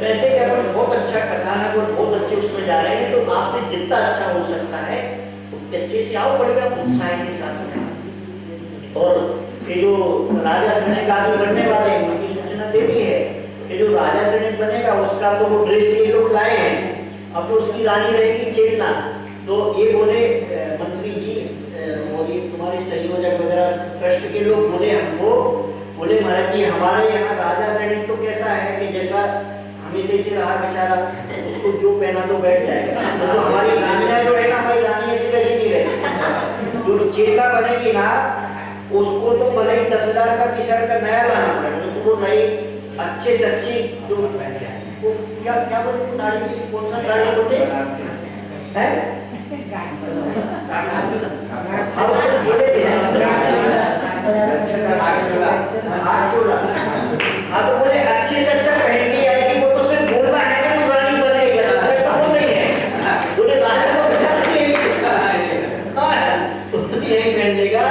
वैसे कि अपन बहुत अच्छा कथानक और बहुत अच्छे उसमें जा रहे हैं, तो आपसे जितना अच्छा हो सकता है उतने अच्छे से आओ, पड़ेगा उत्साह के साथ। और ये जो राजा सैनिक आदि बनने वाले हैं उनकी सूचना दे दी है। ये जो राजा सैनिक बनेगा उसका तो वो ड्रेस ये लोग लाए हैं। अब जो उसकी रानी रहेगी चेतना, तो ये बोले मंत्री जी और ये तुम्हारे संयोजक वगैरह ट्रस्ट के लोग बोले हमको, बोले महाराज जी हमारे यहाँ राजा सैनिक तो कैसा है कि जैसा हमेशा से रहा बेचारा, उसको जो पहना तो बैठ जाएगा। तो हमारी रानियाँ जो है ना, हमारी रानी ऐसी वैसी नहीं रहती। जो चेतना बनेगी ना उसको तो भले ही 10,000 का 20,000 का नया लाना पड़ेगा, तो वो नई अच्छे से अच्छी जो क्या क्या बोलते साड़ी, कौन सा साड़ी बोलते हैं? हाँ तो बोले अच्छे से अच्छा पहन के आएगी, वो तो सिर्फ बोलना है कि तो रानी बनेगी, तो वो नहीं है। बोले राजा को पहचान तो यही पहन लेगा।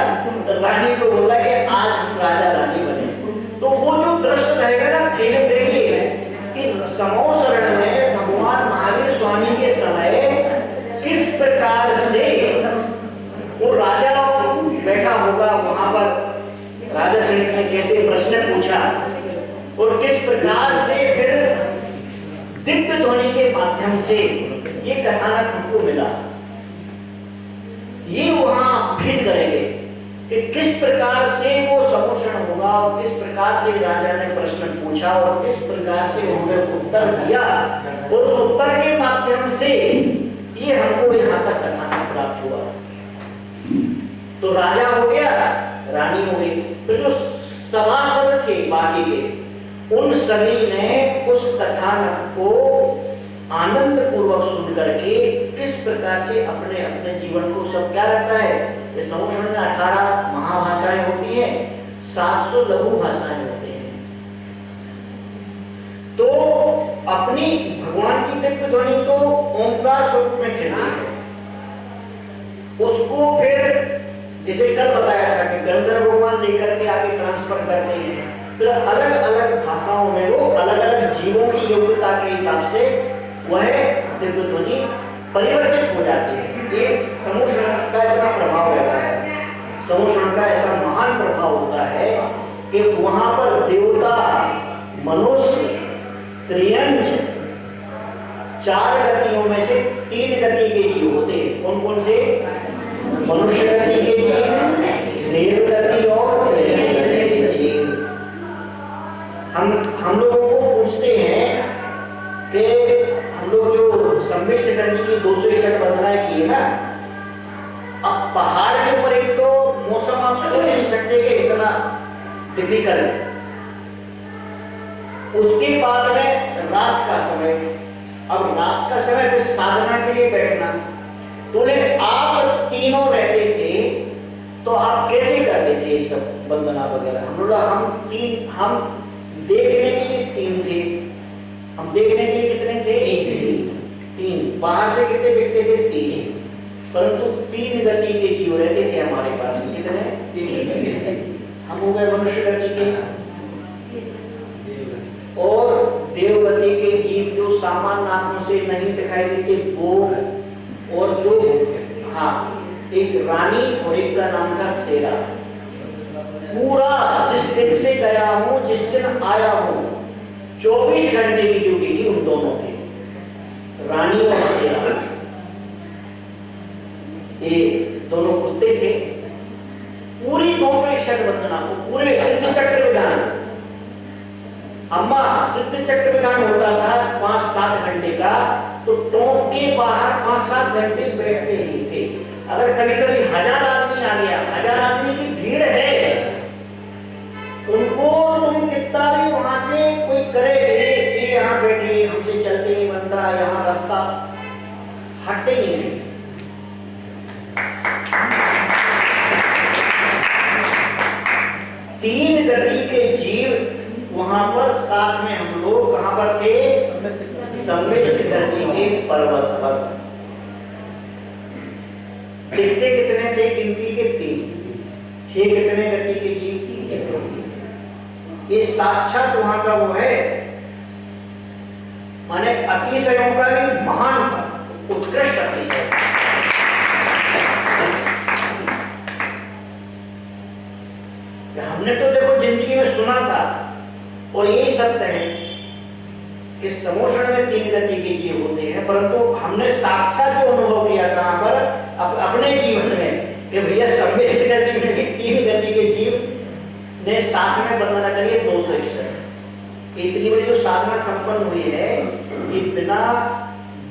रानी को बोला कि आज राजा रानी बने। तो वो जो दृश्य रहेगा ना, फिर देखिए कि समो शरण में भगवान महावीर स्वामी के समय किस प्रकार से वो राजा बैठा होगा वहां पर, राजा सैनिक ने कैसे प्रश्न पूछा और किस प्रकार से फिर दिव्य ध्वनि के माध्यम से ये कथानक हमको मिला। ये वहां फिर करेंगे कि किस प्रकार से वो सम्मोषण होगा और किस प्रकार से राजा ने प्रश्न पूछा और किस प्रकार से उन्होंने उत्तर दिया और उस उत्तर के माध्यम से ये हमको यहाँ तक कथानक प्राप्त हुआ। तो राजा हो गया, रानी हो गई, तो जो सभासद थे बाकी के उन सभी ने उस कथानक को आनंद पूर्वक सुन करके किस प्रकार से अपने अपने जीवन को, सब क्या रहता है ये सम्मोषण में 18 महाभाषाएं होती हैं, 700 लघु भाषाएं होती हैं। तो अपनी भगवान की दिव्य ध्वनि तो ओंकार स्वरूप में कहते हैं, उसको फिर जैसे कल बताया था कि गंधर्व भगवान लेकर के आगे ट्रांसफर करते हैं, फिर अलग अलग भाषाओं में वो अलग अलग जीवों की योग्यता के हिसाब से वह दिव्य ध्वनि परिवर्तित हो जाती है। ये सम्मोषण का इतना प्रभाव रहता है, सम्मोषण का ऐसा महान प्रभाव होता है कि वहां पर देवता, मनुष्य, त्रियंच 4 गतियों में से 3 गति के जीव होते हैं। कौन कौन से? मनुष्य गति के जीव, देव गति और त्रियंच गति के जीव। हम लोगों को पूछते हैं कि हम लोग जो सम्यक करने की 261 वंदनाएं की है ना, अब पहाड़ के ऊपर एक तो मौसम आप सोच नहीं सकते कि इतना डिफिकल्ट, उसके बाद में रात का समय, अब रात का समय फिर साधना के लिए बैठना, तो आप तीनों रहते थे तो आप कैसे करते थे ये सब वंदना वगैरह? हम देखने के लिए 3 थे, हम देखने के लिए कितने थे? 3। बाहर से कितने देखते थे? 3, परंतु 3 गति के जीव रहते थे हमारे पास। कितने? 3। हम हो गए मनुष्य गति के और देवगति के जीव जो सामान्य आंखों से नहीं दिखाई देते वो, और जो एक रानी और एक का नाम था शेरा। पूरा जिस दिन से गया हूं, जिस दिन आया हूं, 24 घंटे की ड्यूटी थी उन दोनों की, रानी और शेरा। ये दोनों कुत्ते थे। पूरी 261 वंदना को पूरे सिद्ध चक्र विधान, अम्मा सिद्ध चक्र विधान होता था 5-7 घंटे का, तो टोंक के बाहर 5-7 घंटे बैठते ही थे। अगर कभी कभी 1000 आदमी आ गया, 1000 आदमी की भीड़ है, उनको तुम कितना भी वहां से कोई गति के जीव वहां पर साथ में हम लोग कहां पर थे? सम्मिश्र गति के पर्वत पर। दिखते कितने थे? गिनती के 3। 6 कितने गति के जीव? 3। ये साक्षात वहां का वो है, माने अतिशयों का भी महान उत्कृष्ट अतिशय। हमने तो देखो जिंदगी में सुना था और यही सत्य है कि समोषण में 3 गति के जीव होते हैं, परंतु हमने साक्षात जो अनुभव किया कहां पर? अपने जीवन में कि भैया सम्मिश्र गति में भी 3 गति के जीव ने साथ में वंदना करिए 261। इतनी बड़ी जो साधना संपन्न हुई है कि बिना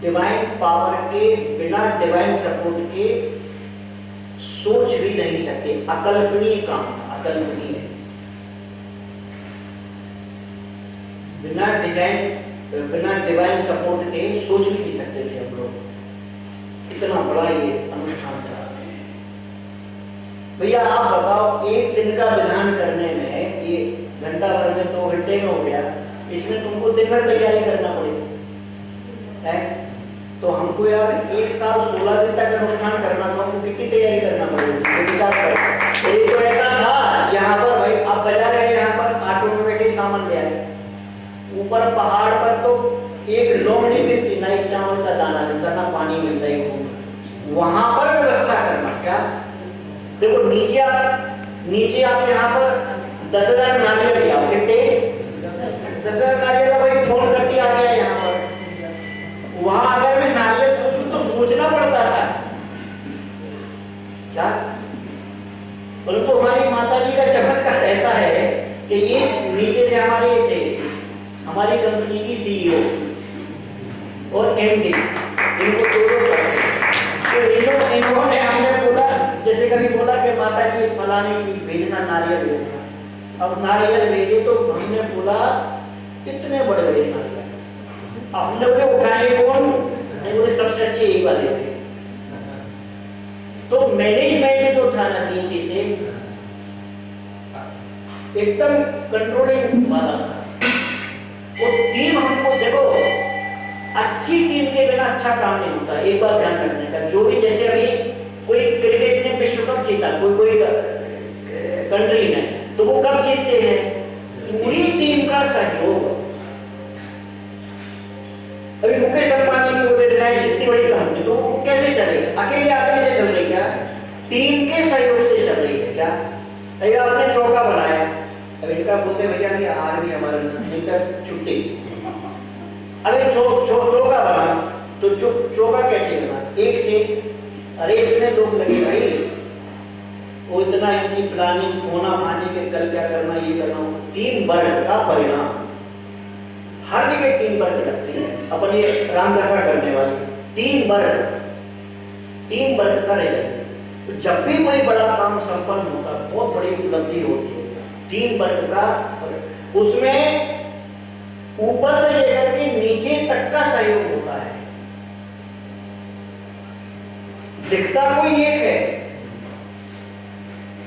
डिवाइन पावर के, बिना डिवाइन सपोर्ट के सोच भी नहीं सकते। अकल्पनीय काम, अकल्पनीय है। बिना डिवाइन सपोर्ट के सोच भी नहीं सकते थे हम लोग। इतना बड़ा ये अनुष्ठान था। भैया आप बताओ, एक दिन का विधान करने में ये घंटा भर में 2 घंटे में हो गया, इसमें तुमको दिन भर तैयारी करना पड़ेगी है? तो हमको यार 1 साल 16 दिन तक अनुष्ठान करना, तो हमको कितनी तैयारी करना पड़ेगी? एक तो ऐसा था यहाँ पर भाई आप बाजार गए, यहाँ पर ऑटो में बैठे सामान ले आए, ऊपर पहाड़ पर तो एक लौंग नहीं मिलती, ना एक चावल का दाना मिलता, ना पानी मिलता है। वहां पर व्यवस्था करना क्या? देखो नीचे आप यहाँ पर 10,000 नारियल लिया, कितने? 10,000 नारियल भाई फोन करके आ गया यहाँ पर। वहां अगर मैं नारियल सोचूं तो सोचना पड़ता था क्या? परंतु हमारी माता जी का चमत्कार ऐसा है कि ये नीचे से हमारे थे, हमारी कंपनी की सीईओ और एमडी, इनको तो इन्होंने हमने बोला, जैसे कभी बोला कि माता जी फलानी चीज भेजना, नारियल भेजना। अब नारियल भेजे तो हमने बोला कितने बड़े बड़े नारियल, हमने उसे उठाए कौन? नहीं बोले सबसे अच्छे यही वाले थे। तो मैनेजमेंट जो था ना नीचे से एकदम कंट्रोलिंग वाला था। वो टीम हमको देखो, अच्छी टीम के बिना अच्छा काम नहीं होता। एक बात ध्यान रखने का, जो भी जैसे अभी कोई क्रिकेट में विश्व कप जीता, कोई कंट्री में, तो वो कब जीतते हैं? पूरी टीम का सहयोग। अभी मुकेश अंबानी की रिलायंस इतनी बड़ी कंपनी, तो वो कैसे चलेगी? अकेले आदमी से चल रही क्या? टीम के सहयोग से चल रही है क्या? अभी आपने चौका बनाया, अब इनका बोलते भैया कि आज भी हमारे इनका छुट्टी, अरे चौका बना, तो चौका कैसे बना? एक से अरे इतने लोग लगे भाई, वो इतना इनकी प्लानिंग होना, माने के कल क्या करना, ये करना। टीम वर्क का परिणाम हर जगह टीम वर्क लगती है। अपन ये रामकथा करने वाली टीम वर्क का रिजल्ट। तो जब भी कोई बड़ा काम संपन्न होता, बहुत बड़ी उपलब्धि होती है, टीम वर्क का, उसमें ऊपर से लेकर के नीचे तक का सहयोग होता है। दिखता कोई एक है,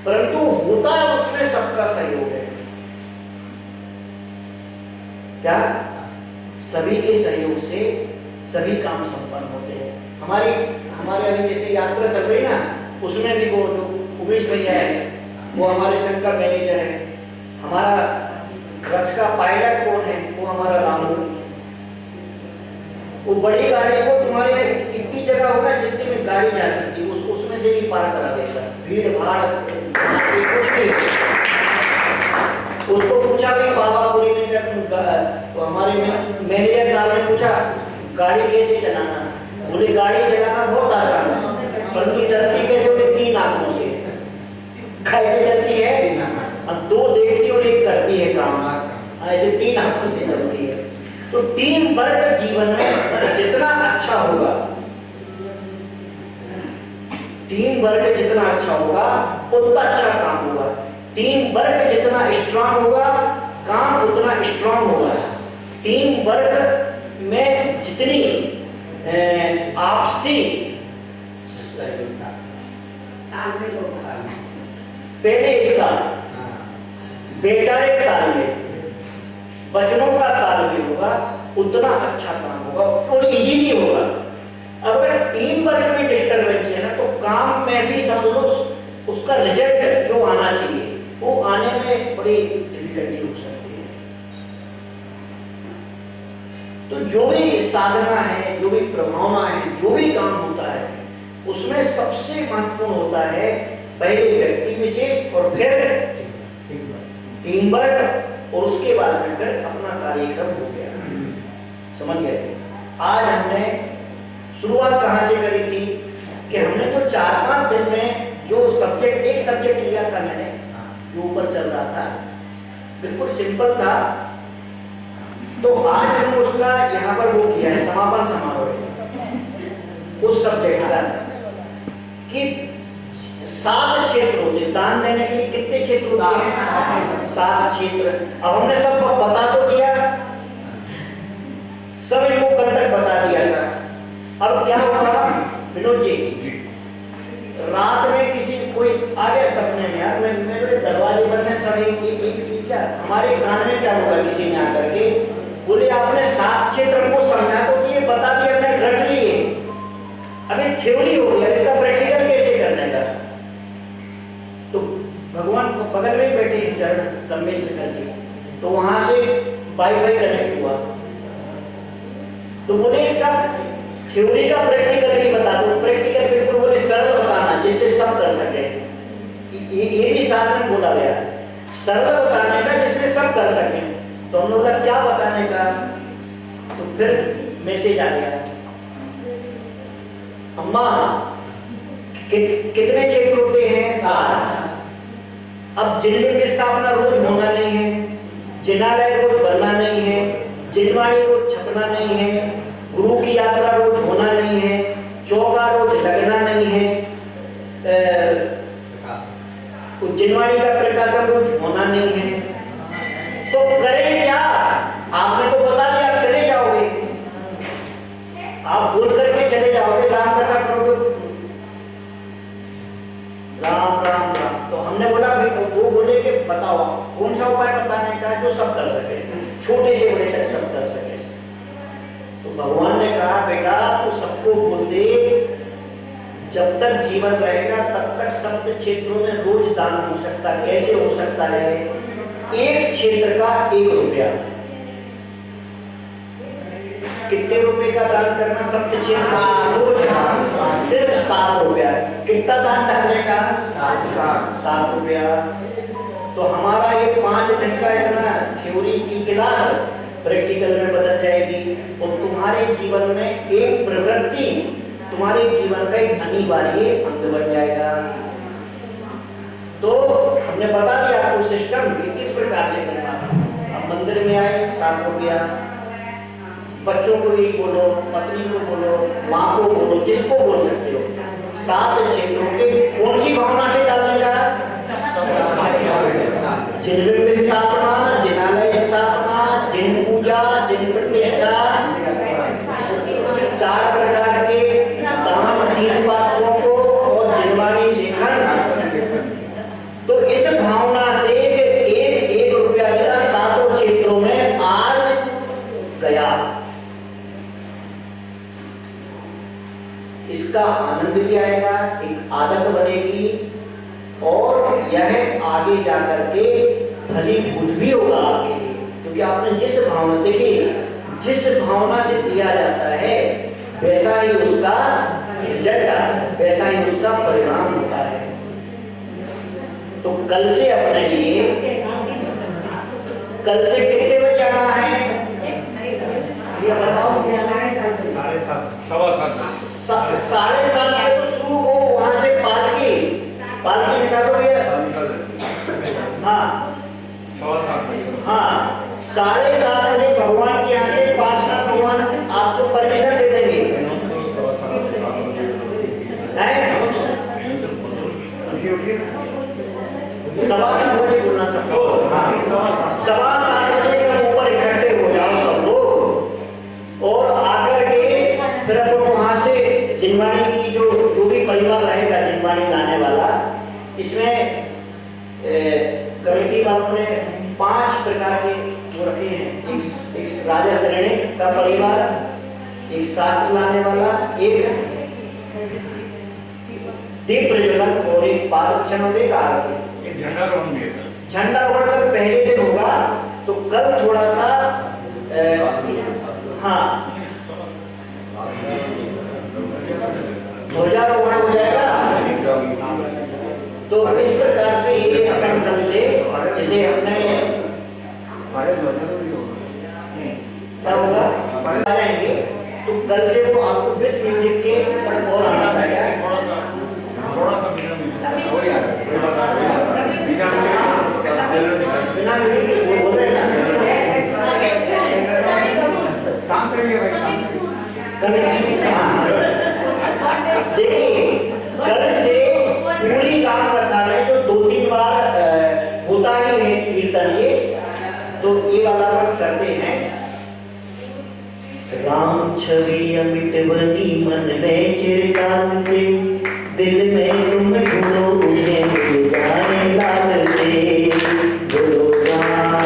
परंतु होता उसमें सबका सहयोग है। क्या? सभी के सहयोग से सभी काम संपन्न होते हैं। हमारे अभी जैसे यात्रा चल रही ना, उसमें भी वो जो उमेश भैया है, वो हमारे संघ का मैनेजर है। हमारा रथ का पायलट कौन है? वो हमारा रामू। वो बड़ी गाड़ी को तुम्हारे इतनी जगह होगा जितने में गाड़ी जा सकती है, उसमें से भी पार करा देगा। भीड़ भाड़ कुछ नहीं। उसको पूछा भी बाबापुरी में, तो हमारे मैनेजर साहब ने पूछा गाड़ी कैसे चलाना? बोले गाड़ी चलाना बहुत आसान है, परंतु चलती कैसे? बोले 3 आंखों से। कैसे चलती है? अब 2 देखती और 1 करती है काम, ऐसे 3 आंखों से चलती है। तो टीम वर्क जीवन में जितना अच्छा होगा, टीम वर्क जितना अच्छा होगा उतना अच्छा काम होगा। टीम वर्क जितना स्ट्रांग होगा, काम उतना स्ट्रांग होगा। टीम वर्क में जितनी आपसी पहले इसका वैचारिक तालमेल, वचनों का तालमेल होगा, उतना अच्छा काम होगा और इजीली होगा। अगर टीम वर्क में डिस्टर्बेंस है ना, तो काम में भी समझ लो उसका रिजल्ट जो आना चाहिए वो आने में बड़ी डिफिकल्टी हो सकती है। तो जो भी साधना है, जो भी प्रभावना है, जो भी काम होता है, उसमें सबसे महत्वपूर्ण होता है पहले व्यक्ति विशेष और फिर टीम वर्क और उसके बाद में फिर अपना कार्यक्रम हो गया। समझ गए? आज हमने शुरुआत कहाँ से करी थी कि हमने जो 4-5 दिन में जो सब्जेक्ट, एक सब्जेक्ट लिया था मैंने, जो ऊपर चल रहा था, बिल्कुल सिंपल था। तो आज हमने उसका यहाँ पर वो किया है, समापन समारोह उस सब्जेक्ट का कि 7 क्षेत्रों से दान देने के लिए कितने क्षेत्र होते हैं? 7 क्षेत्र। अब हमने सब बता तो दिया, सब इनको कल तक बता दिया था। अब क्या होगा विनोद जी, रात में किसी कोई आ गया सपने में, यार मेरे दरवाजे पर में सब एक क्या हमारे कान में क्या होगा, किसी ने आकर के बोले आपने 7 क्षेत्र को समझा तो दिए, बता दिया, मैं रट लिए, अभी थ्योरी हो गया, इसका प्रैक्टिकल कैसे करने का? तो भगवान को बगल में बैठे चरण सम्मेलन कर दिए, तो वहां से वाईफाई कनेक्ट हुआ, तो बोले इसका थ्योरी का प्रैक्टिकल भी बता दो। प्रैक्टिकल बिल्कुल बोले सरल बताना जिससे सब कर सके, ये भी साथ में बोला गया, सरल बताने का जिसमें सब कर सके। तो हम लोग का क्या बताने का, तो फिर मैसेज आ गया, अम्मा कितने क्षेत्र होते हैं? 7। अब जिनमें की स्थापना रोज होना नहीं है, जिनालय रोज बनना नहीं है, जिनवाणी रोज छपना नहीं है, गुरु की यात्रा रोज होना नहीं है, चौका रोज लगना नहीं है, जिनवाणी का प्रकाशन रोज होना नहीं है। तो करें क्या? आपने तो बता दिया, आप चले जाओगे, आप बोल करके चले जाओगे, राम कथा करोगे, राम राम राम। तो हमने बोला वो बोले कि बताओ कौन सा उपाय बताने का जो सब कर सके, छोटे से बड़े तक सब कर सके। तो भगवान ने कहा बेटा तू सबको बोल दे, जब तक जीवन रहेगा तब तक सप्त क्षेत्रों में रोज दान हो सकता है। कैसे हो सकता है? एक क्षेत्र का 1 रुपया। कितने रुपए का दान करना? सप्त क्षेत्र रोज सिर्फ 7 रुपया। कितना दान डालने का? 7 रुपया। तो हमारा ये 5 दिन का इतना थ्योरी की क्लास प्रैक्टिकल में बदल जाएगी और तुम्हारे जीवन में एक प्रवृत्ति तुम्हारे जीवन का एक अनिवार्य अंग बन जाएगा। तो हमने बता दिया आपको सिस्टम कि किस प्रकार से करना। अब मंदिर में आए 7 रुपया, बच्चों को भी बोलो, पत्नी को बोलो, माँ को बोलो, जिसको बोल सकते हो। 7 क्षेत्रों के कौन सी भावना से डालने का? जिन स्थापना, जिनालय स्थापना, जिन पूजा, जिन प्रतिष्ठा, 4 प्रकार के दान, 3 पात्रों को और जिनवाणी लेखन। तो इस भावना से एक रुपया मेरा 7 क्षेत्रों में आज गया, इसका आनंद भी आएगा, एक आदत बनेगी और यह आगे जाकर के फलीभूत भी होगा आपके लिए। क्योंकि आपने जिस भावना, देखिए जिस भावना से दिया जाता है वैसा ही उसका रिजल्ट, वैसा ही उसका परिणाम होता है। तो कल से अपने लिए, कल से कितने बजे जाना है ये बताओ? 7:30 बजे तो शुरू हो, वहां से पालकी निकालो भैया। हाँ 7:30 बजे भगवान के यहाँ से 5 का भगवान आपको परमिशन दे देंगे। 7:15 बजे बोलना सबको। 7:15 बजे सब ऊपर इकट्ठे हो जाओ सब लोग और आकर के फिर अपन वहां से जिनवाणी की जो भी परिवार रहेगा, जिनवाणी लाने वाला, इसमें कमेटी वाला वालों ने 5 प्रकार के वो रखे हैं। एक राजा श्रेणी का परिवार, एक शास्त्र लाने वाला, एक दीप प्रज्वलन और एक पादक्षण और एक आरती। एक झंडा रोहन भी है। झंडारोहण कल पहले दिन होगा, तो कल थोड़ा सा हाँ ध्वजारोहण हो जाएगा। तो इस प्रकार से ये अपन कल से इसे अपने क्या होगा आ जाएंगे। तो कल से वो आपको विथ म्यूजिक के और आना पड़ेगा। थोड़ा सा बिना म्यूजिक के वो बोल रहे हैं शांत रहिए भाई, शांत। देखिए कल से पूरी काम करना है, जो 2-3 बार होता ही है कीर्तन ये, तो ये वाला हम करते हैं। राम छवि अमिट बनी मन में चिरकाल से, दिल में तुम ढूंढो मुझे मिल जाने लाल से। बोलो राम,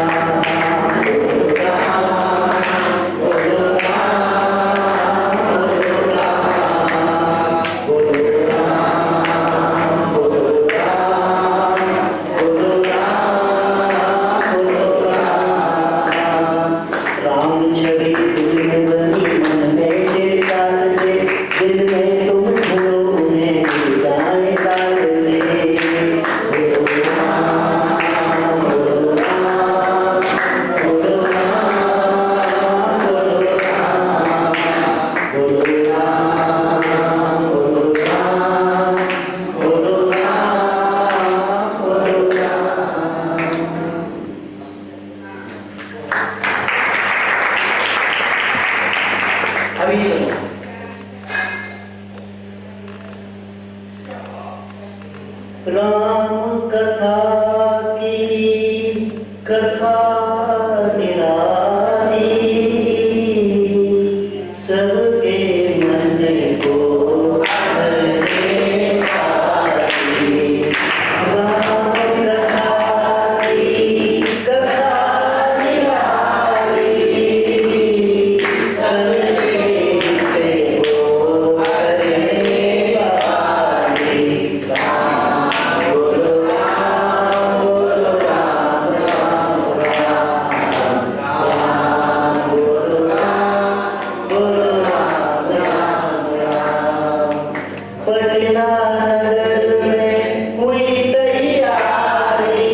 बोलो राम, बोलो राम, बोलो राम, बोलो राम, बोलो राम, बोलो राम, बोलो राम। राम छवि दिल में बनी मन में चिरकाल से, दिल में तुम ढूंढो उन्हें मिल जाने लाल से। बोलो राम, बोलो राम, बोलो राम, बोलो राम, बोलो राम, बोलो राम, बोलो राम, बोलो राम। अभी सुनो। राम कथा की कथा निराली, सबके मन को भरने वाली। राम कथा की कथा निराली, सबके मन को भरने वाली। बोलो राम, बोलो राम, राम राम, राम बोलो राम, बोलो राम, राम राम। पटना नगर में हुई तैयारी,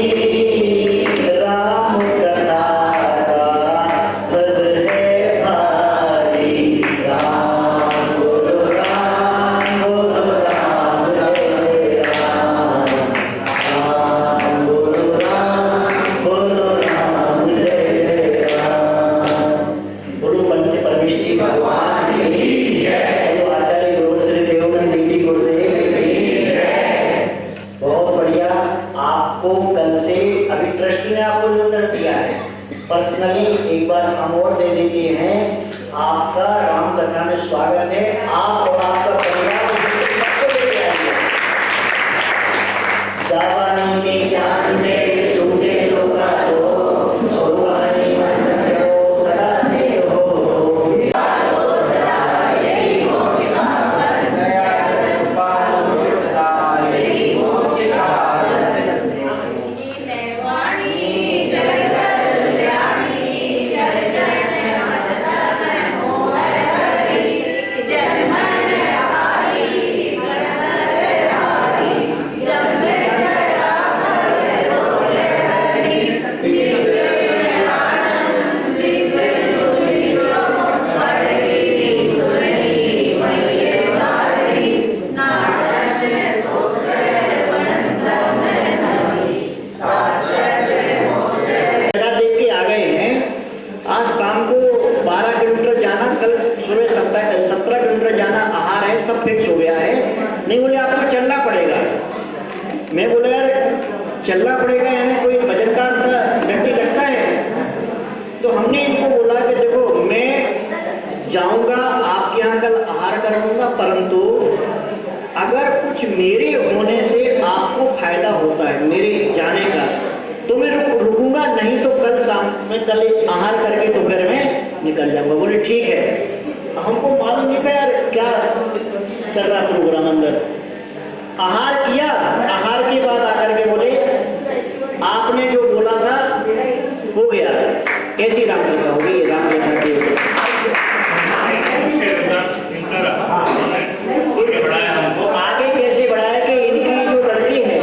राम कथा का पद है भारी। राम बोलो राम, बोलो राम, जय राम। राम बोलो राम, बोलो राम, जय राम। बोलो पंच परमेश्वरी भगवान की जय। बोलो आचार्य गुरु श्री देवानंद जी गुरुदेव की जय। बहुत बढ़िया। आपको कल से अभी ट्रस्ट ने आपको निमंत्रण दिया है, पर्सनली एक बार हम और दे देते हैं। आपका राम कथा में स्वागत है। आप और आपका परिवार सबको लेके आइए। दावानी के ज्ञान से सूखे लोका तो सोवानी मस्त करो सदा देव हो। जगह देख के आ गए हैं। आज शाम को 12 किलोमीटर जाना, कल सुबह 17 किलोमीटर जाना, आहार है, सब फिक्स हो गया है। नहीं बोले आपको चलना पड़ेगा। मैं बोला यार चलना पड़ेगा, यानी कोई वजनदार सा व्यक्ति लगता है। तो हमने इनको बोला कि देखो मैं जाऊंगा, आपके यहाँ कल आहार करूंगा, परंतु अगर कुछ मेरे होने से आपको फायदा होता है मेरे जाने का, तो मैं रुक मैं कल आहार करके दोपहर में निकल जाऊंगा। बोले ठीक है। हमको मालूम नहीं था यार क्या चल रहा प्रोग्राम अंदर। आहार किया, आहार के बाद आकर के बोले आपने जो बोला था हो गया। कैसी रामकथा हो गई? रामकथा की आगे कैसे बढ़ाया कि इनकी जो लड़की है,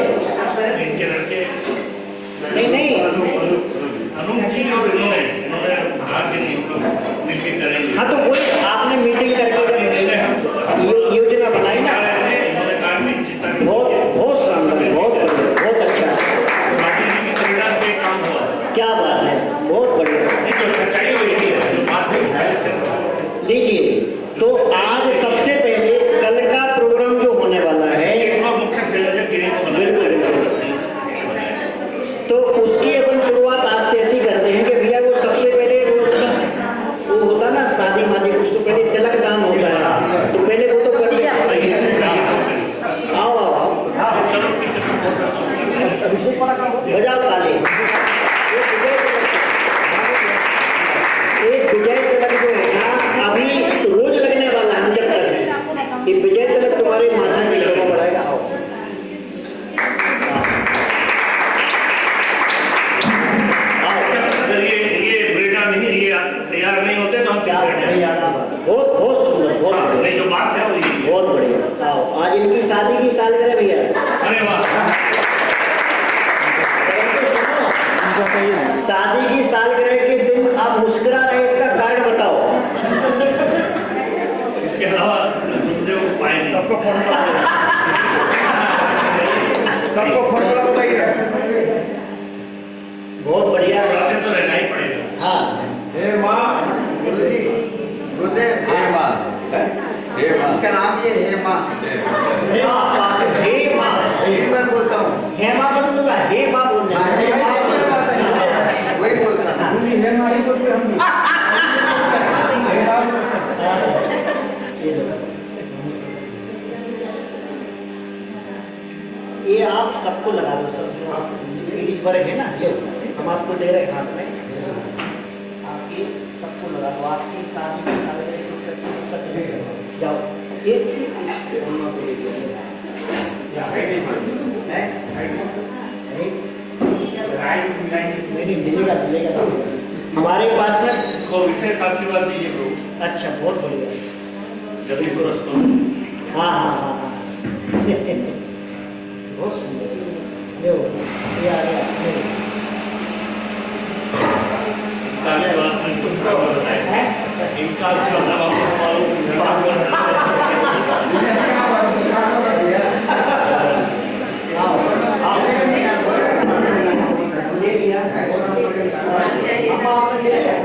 नहीं हाँ तो वही आपने मीटिंग करके योजना बनाई ना, बहुत शानदार, बहुत अच्छा, क्या बात है, बहुत बढ़िया। लीजिए तो आज सबसे पहले कल का प्रोग्राम जो होने वाला है बिल्कुल, तो उसकी अपन शुरुआत आज से ऐसी करते हैं कि भैया वो सबसे पहले वो होता ना शादी मादी, कुछ तो पहले तिलक दान होता है, तो पहले वो तो कर लिया। आओ बजाओ ताली। एक विजय तिलक जो है ना अभी रोज लगने वाला है जब तक ये विजय तिलक तुम्हारे माथा की शोभा बढ़ाएगा। आओ तैयार नहीं होते तो हम बहुत सुंदर, नहीं जो बात है बहुत बढ़िया। आओ आज इनकी शादी की सालगिरह भैया। अरे वाह, शादी की सालगिरह के दिन आप मुस्कुरा रहे, इसका कारण बताओ। इसके अलावा दूसरे उपाय नहीं। सबको फॉर्मूला बताइए। बहुत बढ़िया, तो रहना ही पड़ेगा। हाँ हे माँ, गुरुदेव, हे माँ, हे माँ, इसका नाम ये हे माँ। हे माँ एक बार बोलता हूँ, हे माँ मत बोलना, हे माँ बोलना। हे माँ वही बोलता हूँ। हे माँ ही बोलते हम। ये आप सबको लगा दो सर, लेडीज वर्ग है ना, ये हम आपको दे रहे हैं हाथ में, आपकी सबको लगा दो। आपकी शादी की सालगिरह जाओ ये मिलेगा। हमारे पास में को विशेष आशीर्वाद दीजिए प्रभु। अच्छा, बहुत बढ़िया। जब भी पुरस्कार हाँ बहुत सुंदर। ये आ गया। इनका आशीर्वाद में कुछ बताए, इनका आशीर्वाद अब हमको मालूम है।